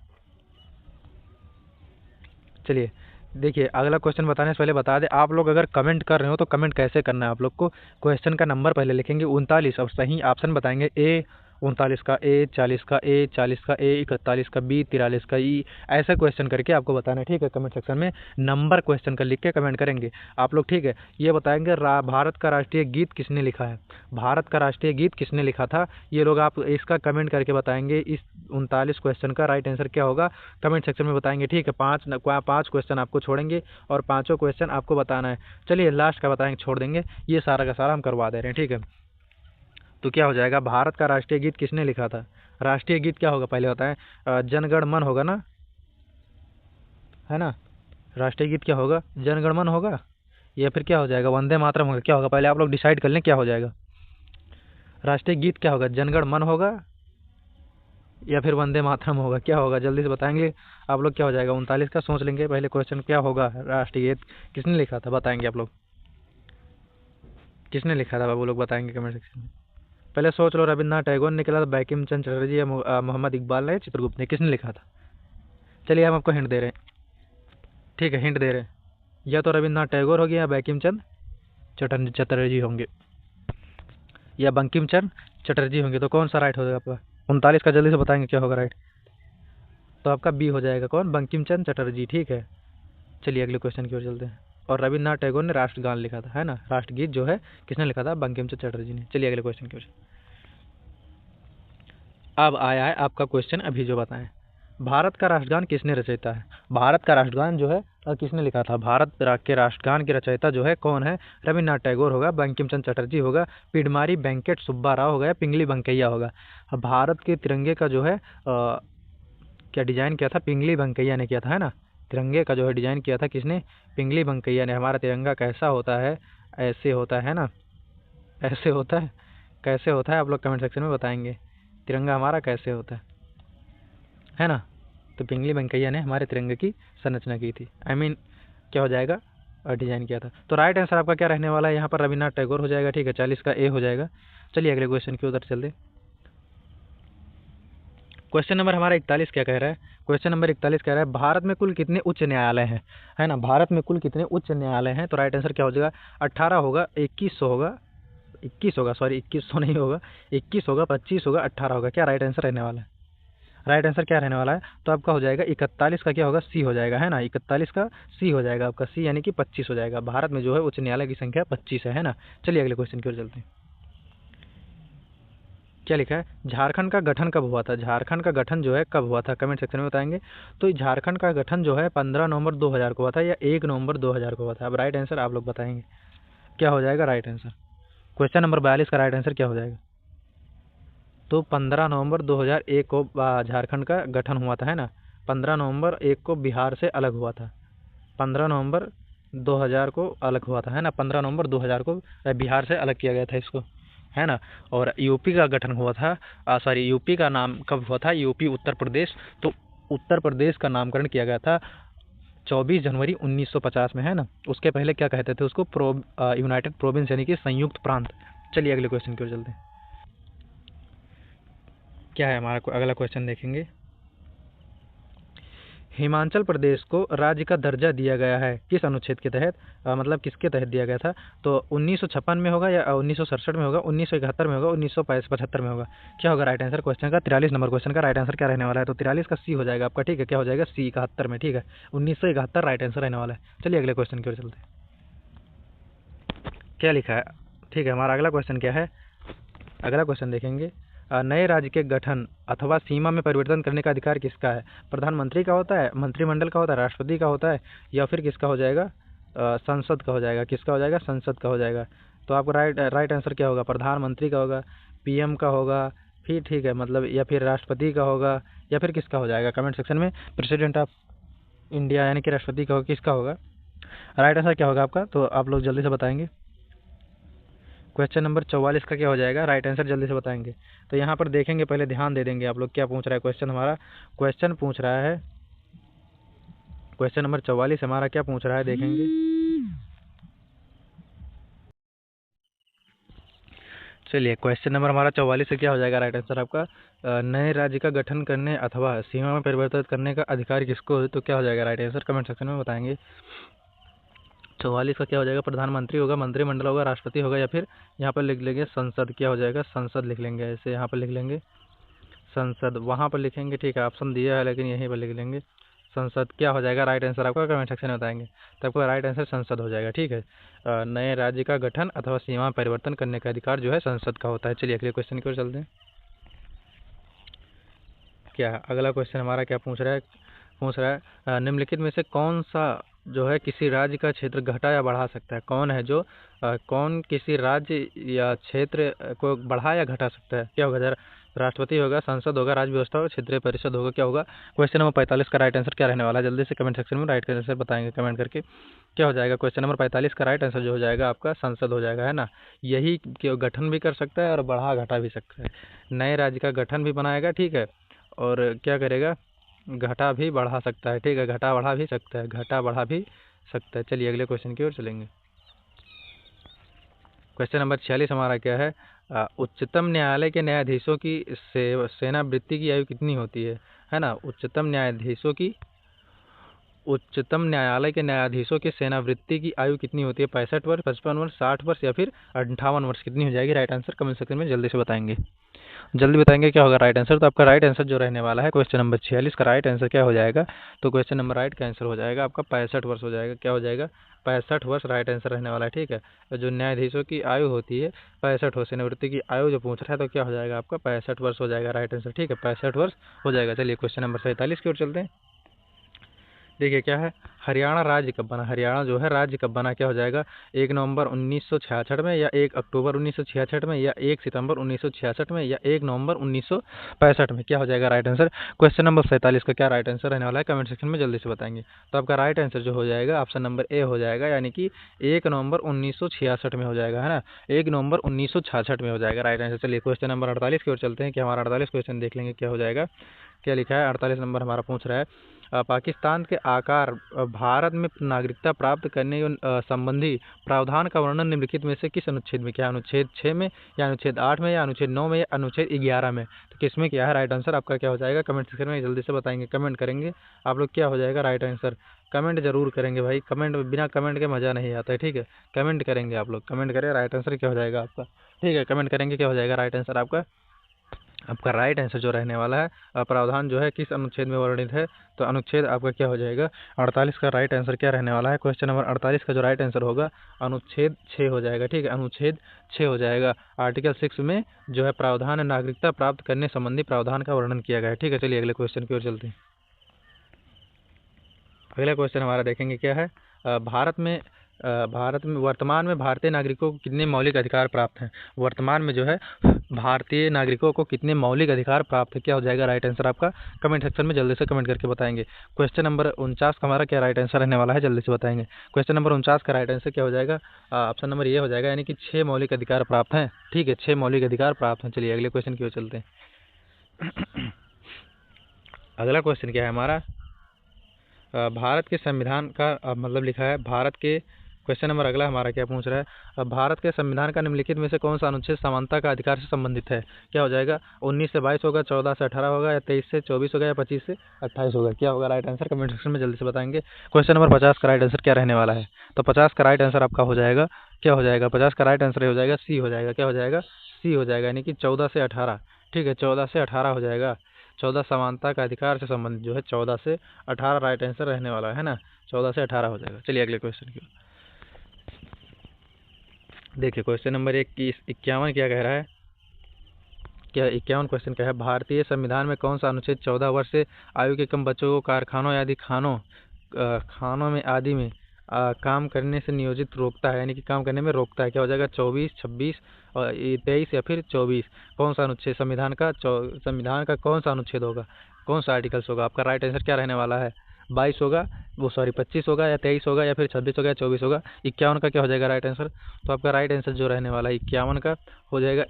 चलिए देखिए अगला क्वेश्चन बताने से पहले बता दें, आप लोग अगर कमेंट कर रहे हो तो कमेंट कैसे करना है आप लोग को। क्वेश्चन का नंबर पहले लिखेंगे 39 और सही ऑप्शन बताएंगे, ए 39 का ए, 40 का ए, 40 का ए, 41 का बी, 43 का ई, ऐसा क्वेश्चन करके आपको बताना है, ठीक है। कमेंट सेक्शन में नंबर क्वेश्चन का लिख के कमेंट करेंगे आप लोग, ठीक है। ये बताएंगे भारत का राष्ट्रीय गीत किसने लिखा है, भारत का राष्ट्रीय गीत किसने लिखा था, ये लोग आप इसका कमेंट करके बताएंगे। इस 39 क्वेश्चन का राइट आंसर क्या होगा कमेंट सेक्शन में बताएंगे, ठीक है। पाँच क्वेश्चन आपको छोड़ेंगे और पाँचों क्वेश्चन आपको बताना है। चलिए लास्ट का बताएंगे, छोड़ देंगे, ये सारा का सारा हम करवा दे रहे हैं, ठीक है। तो क्या हो जाएगा, भारत का राष्ट्रीय गीत किसने लिखा था। राष्ट्रीय गीत क्या होगा पहले होता है, जनगण मन होगा ना, है ना। राष्ट्रीय गीत क्या होगा, जनगण मन होगा, या फिर क्या हो जाएगा वंदे मातरम होगा, क्या होगा पहले आप लोग डिसाइड कर लें क्या हो जाएगा। राष्ट्रीय गीत क्या होगा, जनगण मन होगा या फिर वंदे मातरम होगा, क्या होगा जल्दी से बताएंगे आप लोग। क्या हो जाएगा 39 का सोच लेंगे पहले क्वेश्चन, क्या होगा राष्ट्रीय गीत किसने लिखा था, बताएंगे आप लोग, किसने लिखा था बाबू लोग बताएंगे कमेंट सेक्शन में। पहले सोच लो, रविन्द्रनाथ टैगोर ने लिखा था, बैंकिम चंद्र चटर्जी, या मोहम्मद इकबाल ने, चित्रगुप्त ने, किसने लिखा था। चलिए हम आपको हिंट दे रहे हैं, ठीक है, हिंट दे रहे हैं, या तो रविन्द्रनाथ टैगोर हो गया, या बैंकिम चंद्र चटर्जी होंगे, या बंकिम चंद्र चटर्जी होंगे। तो कौन सा राइट हो जाएगा आपका 39 का, जल्दी से बताएंगे क्या होगा राइट। तो आपका बी हो जाएगा, कौन, बंकिम चंद्र चटर्जी, ठीक है। चलिए अगले क्वेश्चन की ओर चलते हैं। और रविन्द्रनाथ टैगोर ने राष्ट्रगान लिखा था, है ना, राष्ट्रगीत जो है किसने लिखा था, बंकिम चंद्र चटर्जी ने। चलिए अगले क्वेश्चन की ओर। अब आया है आपका क्वेश्चन, अभी जो बताएं, भारत का राष्ट्रगान किसने रचयिता है। भारत का राष्ट्रगान जो है किसने लिखा था, भारत के राष्ट्रगान के रचयिता जो है कौन है, रविन्द्रनाथ टैगोर होगा, बंकिम चंद्र चटर्जी होगा, पिडमारी वेंकट सुब्बा राव होगा, या पिंगली वेंकैया होगा। भारत के तिरंगे का जो है क्या डिजाइन किया था, पिंगली वेंकैया ने किया था, है ना। तिरंगे का जो है डिजाइन किया था किसने, पिंगली वेंकैया ने। हमारा तिरंगा कैसा होता है, ऐसे होता है ना, ऐसे होता है, कैसे होता है आप लोग कमेंट सेक्शन में बताएंगे, तिरंगा हमारा कैसे होता है ना। तो पिंगली वेंकैया ने हमारे तिरंगे की संरचना की थी, क्या हो जाएगा डिजाइन किया था। तो राइट आंसर आपका क्या रहने वाला है यहाँ पर? रविन्द्रनाथ टैगोर हो जाएगा, ठीक है, 40 का ए हो जाएगा। चलिए अगले क्वेश्चन की उधर चलते। क्वेश्चन नंबर हमारा 41 क्या कह रहा है? क्वेश्चन नंबर 41 कह रहा है भारत में कुल कितने उच्च न्यायालय हैं, है ना? भारत में कुल कितने उच्च न्यायालय हैं? तो राइट आंसर क्या हो जाएगा? 18 होगा, 2100 होगा, 21 होगा, सॉरी 2100 नहीं होगा, 21 होगा, 25 होगा, 18 होगा। क्या राइट आंसर रहने वाला है? राइट आंसर क्या रहने वाला है? तो आपका हो जाएगा 41 का क्या होगा? सी हो जाएगा, है ना? 41 का सी हो जाएगा आपका, सी यानी कि 25 हो जाएगा। भारत में जो है उच्च न्यायालय की संख्या 25 है ना? चलिए अगले क्वेश्चन की ओर चलते हैं। क्या लिखा है? झारखंड का गठन कब हुआ था? झारखंड का गठन जो है कब हुआ था? कमेंट सेक्शन में बताएंगे। तो झारखंड का गठन जो है 15 नवंबर 2000 को हुआ था या 1 नवंबर 2000 को हुआ था? अब राइट आंसर आप लोग बताएंगे क्या हो जाएगा राइट आंसर। क्वेश्चन नंबर 42 का राइट आंसर क्या हो जाएगा? तो 15 नवंबर 2001 को झारखंड का गठन हुआ था, है ना? 15 नवंबर 1 को बिहार से अलग हुआ था। 15 नवंबर 2000 को अलग हुआ था, है ना? 15 नवंबर 2000 को बिहार से अलग किया गया था इसको, है ना? और यूपी का गठन हुआ था, सॉरी यूपी का नाम कब हुआ था? यूपी उत्तर प्रदेश। तो उत्तर प्रदेश का नामकरण किया गया था 24 जनवरी 1950 में, है ना? उसके पहले क्या कहते थे उसको? यूनाइटेड प्रोविंस यानी कि संयुक्त प्रांत। चलिए अगले क्वेश्चन की ओर चलते हैं। क्या है हमारा अगला क्वेश्चन देखेंगे। हिमाचल प्रदेश को राज्य का दर्जा दिया गया है किस अनुच्छेद के तहत? मतलब किसके तहत दिया गया था? तो 1956 में होगा या 1967 में होगा, 1971 में होगा, 1975 में होगा? क्या होगा राइट आंसर? क्वेश्चन का 43 नंबर क्वेश्चन का राइट आंसर क्या रहने वाला है? तो 43 का सी हो जाएगा आपका, ठीक है। क्या हो जाएगा? सी 71 में, ठीक है। 1971 राइट आंसर रहने वाला है। चलिए अगले क्वेश्चन की ओर चलते हैं। क्या लिखा है? ठीक है, हमारा अगला क्वेश्चन क्या है? अगला क्वेश्चन देखेंगे। नए राज्य के गठन अथवा सीमा में परिवर्तन करने का अधिकार किसका है? प्रधानमंत्री का होता है, मंत्रिमंडल का होता है, राष्ट्रपति का होता है, या फिर किसका हो जाएगा? संसद का हो जाएगा। किसका हो जाएगा? संसद का हो जाएगा। तो आपका राइट आंसर क्या होगा? प्रधानमंत्री का होगा, पीएम का होगा, फिर ठीक है मतलब, या फिर राष्ट्रपति का होगा, या फिर किसका हो जाएगा? कमेंट सेक्शन में प्रेसिडेंट ऑफ इंडिया यानी कि राष्ट्रपति का होगा, किसका होगा? राइट आंसर क्या होगा आपका? तो आप लोग जल्दी से बताएंगे। क्वेश्चन नंबर 44 का क्या हो जाएगा? राइट आंसर जल्दी से बताएंगे। तो यहाँ पर देखेंगे, पहले ध्यान दे देंगे आप लोग क्या पूछ रहा है क्वेश्चन हमारा। क्वेश्चन पूछ रहा है, क्वेश्चन नंबर 44 हमारा क्या पूछ रहा है देखेंगे। चलिए क्वेश्चन नंबर हमारा 44 से क्या हो जाएगा राइट आंसर आपका? नए राज्य का गठन करने अथवा सीमा में परिवर्तित करने का अधिकार किसको है? तो क्या हो जाएगा राइट आंसर? कमेंट सेक्शन में बताएंगे। 44 का क्या हो जाएगा? प्रधानमंत्री होगा, मंत्रिमंडल होगा, राष्ट्रपति होगा, या फिर यहाँ पर लिख लेंगे संसद। क्या हो जाएगा? संसद लिख लेंगे, ऐसे यहाँ पर लिख लेंगे संसद, वहाँ पर लिखेंगे, ठीक है। ऑप्शन दिया है लेकिन यहीं पर लिख लेंगे संसद। क्या हो जाएगा राइट आंसर आपका? कमेंट सेक्शन में बताएंगे। तो आपका राइट आंसर संसद हो जाएगा, ठीक है। नए राज्य का गठन अथवा सीमा परिवर्तन करने का अधिकार जो है संसद का होता है। चलिए अगले क्वेश्चन की ओर चलते हैं। क्या अगला क्वेश्चन हमारा क्या पूछ रहा है निम्नलिखित में से कौन सा जो है किसी राज्य का क्षेत्र घटा या बढ़ा सकता है? कौन है जो कौन किसी राज्य या क्षेत्र को बढ़ा या घटा सकता है? क्या होगा? जरा राष्ट्रपति होगा, संसद होगा, राज्य व्यवस्था होगा, क्षेत्रीय परिषद होगा, क्या होगा? क्वेश्चन नंबर 45 का राइट आंसर क्या रहने वाला है? जल्दी से कमेंट सेक्शन में राइट आंसर बताएंगे कमेंट करके। क्या हो जाएगा? क्वेश्चन नंबर 45 का राइट आंसर जो हो जाएगा आपका संसद हो जाएगा, है ना। यही गठन भी कर सकता है और बढ़ा घटा भी सकता है। नए राज्य का गठन भी बनाएगा, ठीक है, और क्या करेगा? घटा भी बढ़ा सकता है, ठीक है। घटा बढ़ा भी सकता है, घटा बढ़ा भी सकता है। चलिए अगले क्वेश्चन की ओर चलेंगे। क्वेश्चन नंबर 46 हमारा क्या है? उच्चतम न्यायालय के न्यायाधीशों की सेनावृत्ति की आयु कितनी होती है ना। उच्चतम न्यायालय के न्यायाधीशों की सेनावृत्ति की आयु कितनी होती है? 65 वर्ष, 55 वर्ष, 60 वर्ष, या फिर 58 वर्ष? कितनी हो जाएगी? राइट आंसर कमेंट सेक्शन में जल्दी से बताएंगे। जल्दी बताएंगे क्या होगा राइट आंसर। तो आपका राइट आंसर जो रहने वाला है क्वेश्चन नंबर 46 का राइट आंसर क्या हो जाएगा? तो क्वेश्चन नंबर राइट का आंसर हो जाएगा आपका 65 वर्ष हो जाएगा। क्या हो जाएगा? 65 वर्ष राइट आंसर रहने वाला है, ठीक है। तो जो न्यायाधीशों की आयु होती है 65 वर्ष, सेनावृत्ति की आयु जो पूछ रहा है, तो क्या हो जाएगा आपका? 65 वर्ष हो जाएगा राइट आंसर, ठीक है। 65 वर्ष हो जाएगा। चलिए क्वेश्चन नंबर 47 की ओर चलते हैं। देखिए क्या है, हरियाणा राज्य कब बना? हरियाणा जो है राज्य कब बना? क्या हो जाएगा? 1 नवंबर 1966 में, या 1 अक्टूबर 1966 में, या 1 सितंबर 1966 में, या 1 नवंबर 1965 में? क्या हो जाएगा राइट आंसर? क्वेश्चन नंबर 47 का क्या राइट आंसर रहने वाला है? कमेंट सेक्शन में जल्दी से बताएंगे। तो आपका राइट आंसर जो हो जाएगा ऑप्शन नंबर ए हो जाएगा, यानी कि 1 नवंबर 1966 में हो जाएगा, है ना। 1 नवंबर 1966 में हो जाएगा राइट आंसर। चलिए क्वेश्चन नंबर 48 की ओर चलते हैं कि हमारा 48 क्वेश्चन देख लेंगे क्या हो जाएगा। क्या लिखा है, 48 नंबर हमारा पूछ रहा है, पाकिस्तान के आकार भारत में नागरिकता प्राप्त करने संबंधी प्रावधान का वर्णन निम्नलिखित में से किस अनुच्छेद में, क्या अनुच्छेद 6 में या अनुच्छेद 8 में या अनुच्छेद 9 में या अनुच्छेद 11 में, तो किसमें क्या है राइट आंसर आपका क्या हो जाएगा, कमेंट सेक्शन में जल्दी से बताएंगे, कमेंट करेंगे आप लोग, क्या हो जाएगा राइट आंसर, कमेंट जरूर करेंगे भाई, कमेंट बिना कमेंट के मज़ा नहीं आता है, ठीक है, कमेंट करेंगे आप लोग, कमेंट करें राइट आंसर क्या हो जाएगा आपका, ठीक है, कमेंट करेंगे क्या हो जाएगा राइट आंसर आपका। आपका राइट आंसर जो रहने वाला है प्रावधान जो है किस अनुच्छेद में वर्णित है, तो अनुच्छेद आपका क्या हो जाएगा 48 का राइट आंसर क्या रहने वाला है, क्वेश्चन नंबर 48 का जो राइट आंसर होगा अनुच्छेद 6 हो जाएगा, ठीक है, अनुच्छेद 6 हो जाएगा। आर्टिकल 6 में जो है प्रावधान नागरिकता प्राप्त करने संबंधी प्रावधान का वर्णन किया गया है, ठीक है। चलिए अगले क्वेश्चन की ओर चलते हैं। अगला क्वेश्चन हमारा देखेंगे क्या है, भारत में वर्तमान में भारतीय नागरिकों को कितने मौलिक अधिकार प्राप्त हैं, वर्तमान में जो है भारतीय नागरिकों को कितने मौलिक अधिकार प्राप्त है, क्या हो जाएगा राइट आंसर आपका, कमेंट सेक्शन में जल्दी से कमेंट करके बताएंगे। क्वेश्चन नंबर 49 का हमारा क्या राइट आंसर रहने वाला है, जल्दी से बताएंगे। क्वेश्चन नंबर 49 का राइट आंसर क्या हो जाएगा, ऑप्शन नंबर ये हो जाएगा, यानी कि 6 मौलिक अधिकार प्राप्त हैं, ठीक है, 6 मौलिक अधिकार प्राप्त हैं। चलिए अगले क्वेश्चन की ओर चलते हैं। अगला क्वेश्चन क्या है हमारा, भारत के संविधान का मतलब लिखा है, भारत के क्वेश्चन नंबर अगला हमारा क्या पूछ रहा है, भारत के संविधान का निम्नलिखित में से कौन सा अनुच्छेद समानता का अधिकार से संबंधित है, क्या हो जाएगा 19 से 22 होगा, 14 से 18 होगा, या 23 से 24 होगा, या 25 से 28 होगा, क्या होगा राइट आंसर, कमेंट सेक्शन में जल्दी से बताएंगे। क्वेश्चन नंबर 50 का राइट आंसर क्या रहने वाला है, तो 50 का राइट आंसर आपका हो जाएगा, क्या हो जाएगा 50 का राइट आंसर हो जाएगा सी हो जाएगा, क्या हो जाएगा सी हो जाएगा, यानी कि 14 से 18, ठीक है, 14 से 18 हो जाएगा। 14 समानता का अधिकार से संबंधित जो है 14 से 18 राइट आंसर रहने वाला है ना, 14 से 18 हो जाएगा। चलिए अगले क्वेश्चन की देखिए, क्वेश्चन नंबर 51 क्या कह रहा है, क्या 51 क्वेश्चन क्या है, भारतीय संविधान में कौन सा अनुच्छेद 14 वर्ष से आयु के कम बच्चों को कारखानों आदि खानों में आदि में काम करने से नियोजित रोकता है, यानी कि काम करने में रोकता है, क्या हो जाएगा 24, 26 और 23 या फिर 24, कौन सा अनुच्छेद संविधान का कौन सा अनुच्छेद होगा, कौन सा आर्टिकल्स होगा, आपका राइट आंसर क्या रहने वाला है, 22 होगा, 25 होगा, या 23 होगा, या फिर 26 होगा, या 24 होगा। 51 का क्या हो जाएगा राइट आंसर, तो आपका राइट आंसर जो रहने वाला है 51 का हो जाएगा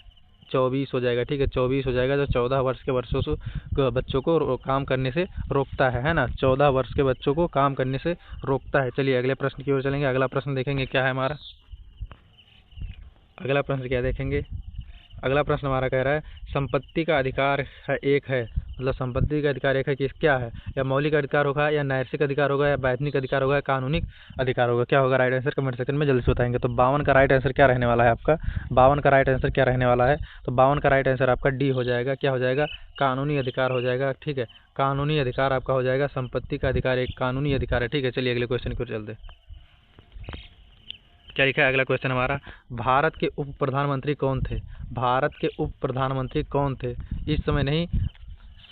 24 हो जाएगा, ठीक है, 24 हो जाएगा, जो 14 वर्ष के बच्चों को काम करने से रोकता है ना, 14 वर्ष के बच्चों को काम करने से रोकता है। चलिए अगले प्रश्न की ओर चलेंगे। अगला प्रश्न देखेंगे क्या है हमारा, अगला प्रश्न क्या देखेंगे, अगला प्रश्न हमारा कह रहा है संपत्ति का अधिकार एक है, मतलब संपत्ति का अधिकार एक है कि क्या है, या मौलिक अधिकार होगा, या नैतिक अधिकार होगा, या वैधानिक अधिकार होगा, या कानूनी अधिकार होगा, क्या होगा राइट आंसर, कमेंट सेक्शन में जल्दी से बताएंगे। तो 52 का राइट आंसर क्या रहने वाला है आपका, 52 का राइट आंसर क्या रहने वाला है, तो 52 का राइट आंसर आपका डी हो जाएगा, क्या हो जाएगा कानूनी अधिकार हो जाएगा, ठीक है, कानूनी अधिकार आपका हो जाएगा, संपत्ति का अधिकार एक कानूनी अधिकार है, ठीक है। चलिए अगले क्वेश्चन की ओर चलते हैं। क्या लिखा है अगला क्वेश्चन हमारा, भारत के उप प्रधानमंत्री कौन थे, भारत के उप प्रधानमंत्री कौन थे, इस समय नहीं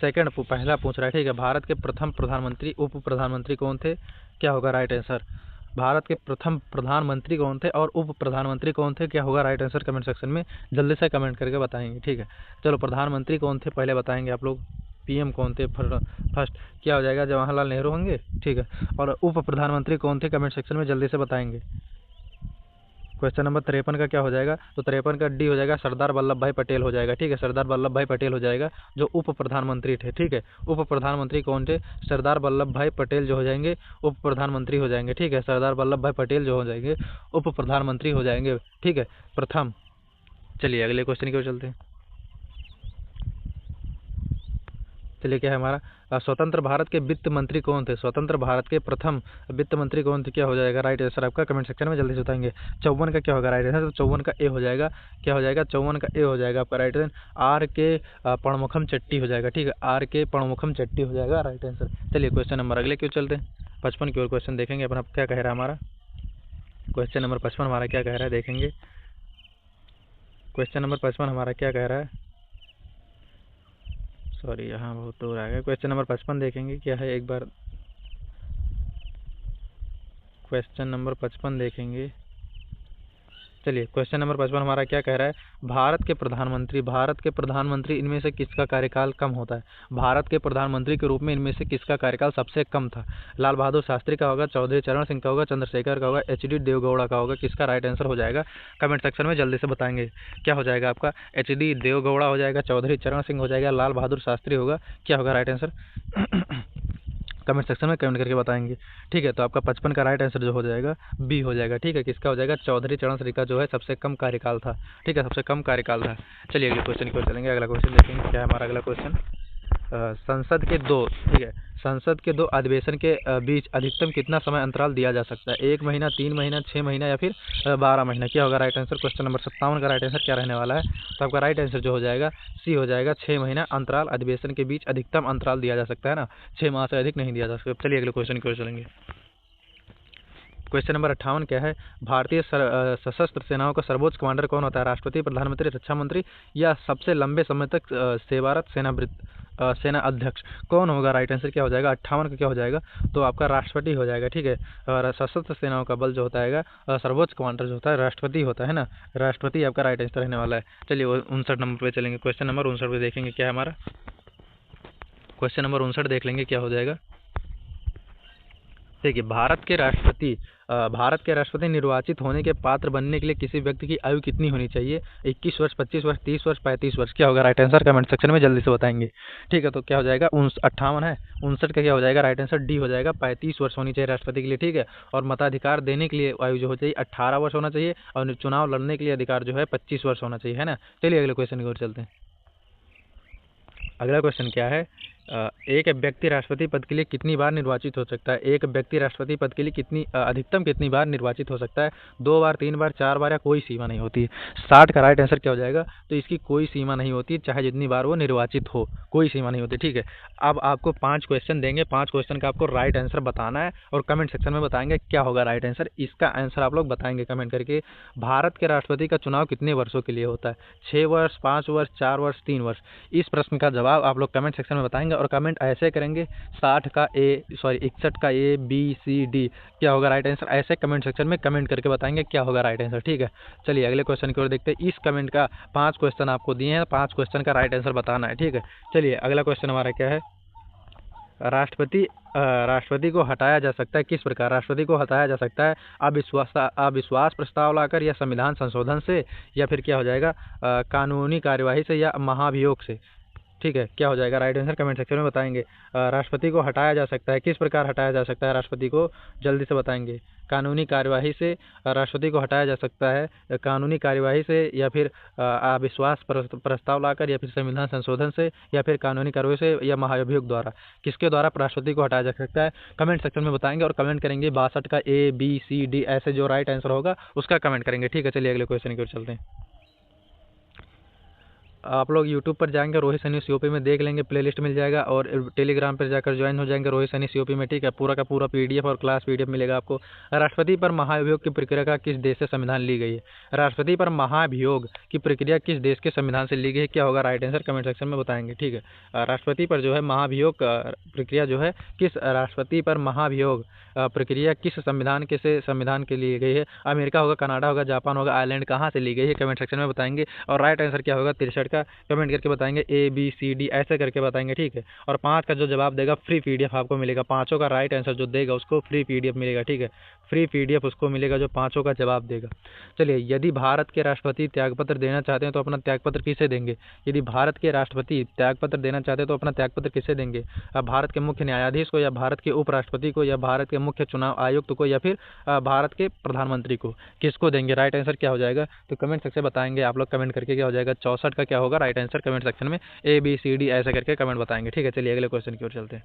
सेकंड पहला पूछ रहा है, ठीक है, भारत के प्रथम प्रधानमंत्री उप प्रधानमंत्री कौन थे, क्या होगा राइट आंसर, भारत के प्रथम प्रधानमंत्री कौन थे और उप प्रधानमंत्री कौन थे, क्या होगा राइट आंसर, कमेंट सेक्शन में जल्दी से कमेंट करके बताएंगे, ठीक है। चलो प्रधानमंत्री कौन थे पहले बताएंगे आप लोग, पीएम कौन थे फर्स्ट, क्या हो जाएगा जवाहरलाल नेहरू होंगे, ठीक है, और उप प्रधानमंत्री कौन थे कमेंट सेक्शन में जल्दी से बताएंगे। क्वेश्चन नंबर 53 का क्या हो जाएगा, तो 53 का डी हो जाएगा, सरदार वल्लभ भाई पटेल हो जाएगा, ठीक है, सरदार वल्लभ भाई पटेल हो जाएगा जो उप प्रधानमंत्री थे, ठीक है, उप प्रधानमंत्री कौन थे, सरदार वल्लभ भाई पटेल जो हो जाएंगे उप प्रधानमंत्री हो जाएंगे, ठीक है, सरदार वल्लभ भाई पटेल जो हो जाएंगे उप प्रधानमंत्री हो जाएंगे, ठीक है, प्रथम। चलिए अगले क्वेश्चन की ओर चलते हैं। चलिए क्या है हमारा, स्वतंत्र भारत के वित्त मंत्री कौन थे, स्वतंत्र भारत के प्रथम वित्त मंत्री कौन थे, क्या हो जाएगा राइट आंसर आपका, कमेंट सेक्शन में जल्दी से बताएंगे। 54 का क्या होगा राइट आंसर, तो 54 का ए हो जाएगा, क्या हो जाएगा 54 का ए हो जाएगा आपका राइट आंसर, आर के पणमुखम चट्टी हो जाएगा, ठीक है, आर के पणमुखम चट्टी हो जाएगा राइट आंसर। चलिए क्वेश्चन नंबर अगले क्यों चलते हैं, 55 की ओर क्वेश्चन देखेंगे अपना क्या कह रहा है हमारा, क्वेश्चन नंबर 55 हमारा क्या कह रहा है देखेंगे। क्वेश्चन नंबर 55 हमारा क्या कह रहा है, सॉरी यहाँ बहुत दूर आ गया, क्वेश्चन नंबर 55 देखेंगे क्या है एक बार, क्वेश्चन नंबर 55 देखेंगे, चलिए क्वेश्चन नंबर 55 हमारा क्या कह रहा है, भारत के प्रधानमंत्री इनमें से किसका कार्यकाल कम होता है। भारत के प्रधानमंत्री के रूप में इनमें से किसका कार्यकाल सबसे कम था। लाल बहादुर शास्त्री का होगा, चौधरी चरण सिंह का होगा, चंद्रशेखर का होगा, HD देवगौड़ा का होगा। किसका राइट आंसर हो जाएगा कमेंट सेक्शन में जल्दी से बताएंगे। क्या हो जाएगा आपका, HD देवगौड़ा हो जाएगा, चौधरी चरण सिंह हो जाएगा, लाल बहादुर शास्त्री होगा, क्या होगा राइट आंसर कमेंट सेक्शन में कमेंट करके बताएंगे। ठीक है, तो आपका 55 का राइट आंसर जो हो जाएगा बी हो जाएगा। ठीक है, किसका हो जाएगा, चौधरी चरण सिंह का जो है सबसे कम कार्यकाल था। ठीक है, सबसे कम कार्यकाल था। चलिए अगले क्वेश्चन की ओर चलेंगे। अगला क्वेश्चन देखेंगे क्या है हमारा अगला क्वेश्चन। संसद के दो, ठीक है, संसद के दो अधिवेशन के बीच अधिकतम कितना समय अंतराल दिया जा सकता है। 1 महीना, 3 महीना, 6 महीना या फिर 12 महीना। क्या होगा राइट आंसर। क्वेश्चन नंबर 57 का राइट आंसर क्या रहने वाला है। तो आपका राइट आंसर जो हो जाएगा सी हो जाएगा। 6 महीना अंतराल अधिवेशन के बीच अधिकतम अंतराल दिया जा सकता है ना, 6 माह से अधिक नहीं दिया जा सकता। चलिए अगले क्वेश्चन की ओर चलेंगे। क्वेश्चन नंबर 58 क्या है, भारतीय सशस्त्र सेनाओं का सर्वोच्च कमांडर कौन होता है। राष्ट्रपति, प्रधानमंत्री, रक्षा मंत्री या सबसे लंबे समय तक सेवारत सेना अध्यक्ष। कौन होगा राइट आंसर क्या हो जाएगा 58 का क्या हो जाएगा, तो आपका राष्ट्रपति हो जाएगा। ठीक है, और सशस्त्र सेनाओं का बल जो होता है सर्वोच्च कमांडर जो होता है राष्ट्रपति होता है ना, राष्ट्रपति आपका राइट आंसर रहने वाला है। चलिए 59 नंबर पे चलेंगे। क्वेश्चन नंबर 59 पे देखेंगे क्या है हमारा। क्वेश्चन नंबर 59 देख लेंगे क्या हो जाएगा। देखिए, भारत के राष्ट्रपति निर्वाचित होने के पात्र बनने के लिए किसी व्यक्ति की आयु कितनी होनी चाहिए। 21 वर्ष, 25 वर्ष, 30 वर्ष, 35 वर्ष। क्या होगा राइट आंसर कमेंट सेक्शन में जल्दी से बताएंगे। ठीक है, तो क्या हो जाएगा 58 है, 59 का क्या हो जाएगा राइट आंसर डी हो जाएगा। 35 वर्ष होनी चाहिए राष्ट्रपति के लिए। ठीक है, और मताधिकार देने के लिए आयु जो हो चाहिए 18 वर्ष होना चाहिए, और चुनाव लड़ने के लिए अधिकार जो है 25 वर्ष होना चाहिए, है ना। चलिए अगले क्वेश्चन की ओर चलते हैं। अगला क्वेश्चन क्या है, एक व्यक्ति राष्ट्रपति पद के लिए कितनी बार निर्वाचित हो सकता है। एक व्यक्ति राष्ट्रपति पद के लिए अधिकतम कितनी बार निर्वाचित हो सकता है। 2 बार, 3 बार, 4 बार या कोई सीमा नहीं होती है। 60 का राइट आंसर क्या हो जाएगा, तो इसकी कोई सीमा नहीं होती, चाहे जितनी बार वो निर्वाचित हो, कोई सीमा नहीं होती। ठीक है, अब आपको 5 क्वेश्चन देंगे, 5 क्वेश्चन का आपको राइट आंसर बताना है और कमेंट सेक्शन में बताएंगे क्या होगा राइट आंसर। इसका आंसर आप लोग बताएंगे कमेंट करके। भारत के राष्ट्रपति का चुनाव कितने वर्षों के लिए होता है। 6 वर्ष, 5 वर्ष, 4 वर्ष, 3 वर्ष। इस प्रश्न का जवाब आप लोग कमेंट सेक्शन में बताएंगे और कमेंट ऐसे करेंगे 61 का ए, बी, सी, डी। क्या होगा राइट आंसर, ऐसे कमेंट सेक्शन में कमेंट करके बताएंगे क्या होगा राइट आंसर। ठीक है, चलिए अगले क्वेश्चन की ओर देखते हैं। इस कमेंट का 5 क्वेश्चन आपको दिए हैं, 5 क्वेश्चन का राइट आंसर बताना है। ठीक है, चलिए अगला क्वेश्चन हमारा क्या है, राष्ट्रपति को हटाया जा सकता है किस प्रकार। राष्ट्रपति को हटाया जा सकता है अविश्वास प्रस्ताव लाकर, या संविधान संशोधन से, या फिर क्या हो जाएगा कानूनी कार्यवाही से, या महाभियोग से। ठीक है, क्या हो जाएगा राइट आंसर कमेंट सेक्शन में बताएंगे। राष्ट्रपति को हटाया जा सकता है, किस प्रकार हटाया जा सकता है राष्ट्रपति को, जल्दी से बताएंगे। कानूनी कार्यवाही से राष्ट्रपति को हटाया जा सकता है, कानूनी कार्यवाही से, या फिर अविश्वास प्रस्ताव लाकर, या फिर संविधान संशोधन से, या फिर कानूनी कार्यवाही से, या महाभियोग द्वारा। किसके द्वारा राष्ट्रपति को हटाया जा सकता है कमेंट सेक्शन में बताएंगे और कमेंट करेंगे 62 का ए, बी, सी, डी, ऐसे जो राइट आंसर होगा उसका कमेंट करेंगे। ठीक है, चलिए अगले क्वेश्चन की ओर चलते हैं। आप लोग यूट्यूब पर जाएंगे, रोहित सैनी सीओपी में देख लेंगे, प्लेलिस्ट मिल जाएगा, और टेलीग्राम पर जाकर ज्वाइन हो जाएंगे रोहित सैनी सीओपी में। ठीक है, पूरा का पूरा PDF और क्लास PDF मिलेगा आपको। राष्ट्रपति पर महाभियोग की प्रक्रिया का किस देश से संविधान ली गई है। राष्ट्रपति पर महाभियोग की प्रक्रिया किस देश के संविधान से ली गई है। क्या होगा राइट आंसर कमेंट सेक्शन में बताएंगे। ठीक है, राष्ट्रपति पर जो है महाभियोग प्रक्रिया जो है किस राष्ट्रपति पर महाभियोग प्रक्रिया किस संविधान के लिए गई है। अमेरिका होगा, कनाडा होगा, जापान होगा, आयरलैंड, कहाँ से ली गई है कमेंट सेक्शन में बताएंगे। और राइट आंसर क्या होगा 63 का कमेंट करके बताएंगे, A, B, C, D ऐसे करके बताएंगे। ठीक है, और 5 का जो जवाब देगा फ्री PDF आपको मिलेगा। 5 का राइट आंसर जो देगा उसको फ्री PDF मिलेगा। ठीक है, फ्री PDF उसको मिलेगा जो 5 का जवाब देगा। चलिए, यदि भारत के राष्ट्रपति त्यागपत्र देना चाहते हैं तो अपना त्यागपत्र किसे देंगे। यदि भारत के राष्ट्रपति त्यागपत्र देना चाहते हैं तो अपना त्यागपत्र किसे देंगे। भारत के मुख्य न्यायाधीश को, या भारत के उपराष्ट्रपति को, या भारत के मुख्य चुनाव आयुक्त को, या फिर भारत के प्रधानमंत्री को, किसको देंगे। राइट आंसर क्या हो जाएगा तो कमेंट सेक्शन में बताएंगे आप लोग कमेंट करके। क्या हो जाएगा 64 का क्या होगा राइट आंसर कमेंट सेक्शन में A, B, C, D ऐसे करके कमेंट बताएंगे। ठीक है, चलिए अगले क्वेश्चन की ओर चलते हैं।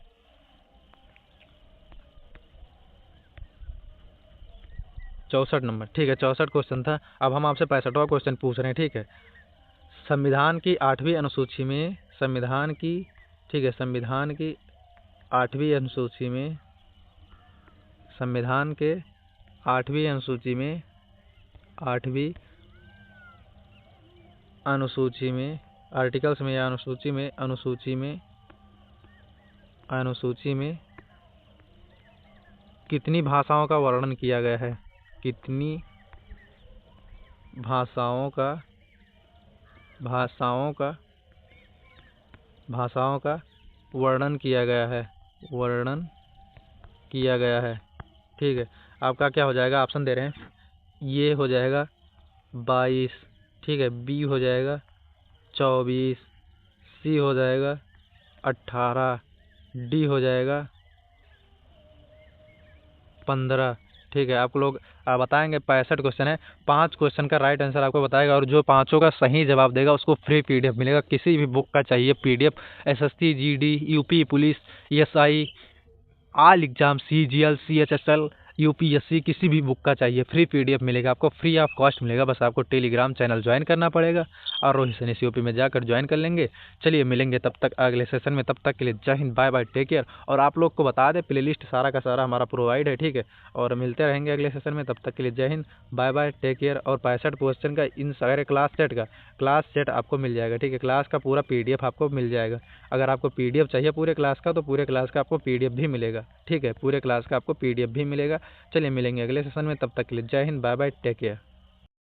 64 नंबर, ठीक है 64 क्वेश्चन था। अब हम आपसे 65वां क्वेश्चन पूछ रहे हैं। ठीक है, संविधान की 8वीं अनुसूची में, संविधान की 8वीं अनुसूची में, संविधान के 8वीं अनुसूची में, 8वीं अनुसूची में, आर्टिकल्स में, या अनुसूची में कितनी भाषाओं का वर्णन किया गया है। कितनी भाषाओं का भाषाओं का भाषाओं का वर्णन किया गया है, वर्णन किया गया है। ठीक है, आपका क्या हो जाएगा, ऑप्शन दे रहे हैं, ये हो जाएगा 22, ठीक है, बी हो जाएगा 24, सी हो जाएगा 18, डी हो जाएगा 15। ठीक है, आप लोग बताएंगे। 65 क्वेश्चन है, 5 क्वेश्चन का राइट आंसर आपको बताएगा और जो 5 का सही जवाब देगा उसको फ्री पीडीएफ मिलेगा। किसी भी बुक का चाहिए PDF, SSC, GD, UP police, SI, all exam, CGL, CHSL, UPSC, किसी भी बुक का चाहिए फ्री पीडीएफ मिलेगा आपको, फ्री ऑफ कॉस्ट मिलेगा। बस आपको टेलीग्राम चैनल ज्वाइन करना पड़ेगा और रोहित सैनी सीओपी में जाकर ज्वाइन कर लेंगे। चलिए मिलेंगे तब तक अगले सेशन में, तब तक के लिए जय हिंद, बाय बाय, टेक केयर। और आप लोग को बता दें, प्लेलिस्ट सारा का सारा हमारा प्रोवाइड है, ठीक है। और मिलते रहेंगे अगले सेशन में, तब तक के लिए जय हिंद, बाय बाय, टेक केयर। और 65 क्वेश्चन का इन सारे क्लास सेट आपको मिल जाएगा, ठीक है। क्लास का पूरा पीडीएफ आपको मिल जाएगा। अगर आपको पीडीएफ चाहिए पूरे क्लास का तो पूरे क्लास का आपको पीडीएफ भी मिलेगा, ठीक है। पूरे क्लास का आपको पीडीएफ भी मिलेगा। चलिए मिलेंगे अगले सेशन में, तब तक के लिए जय हिंद, बाय बाय, टेक केयर।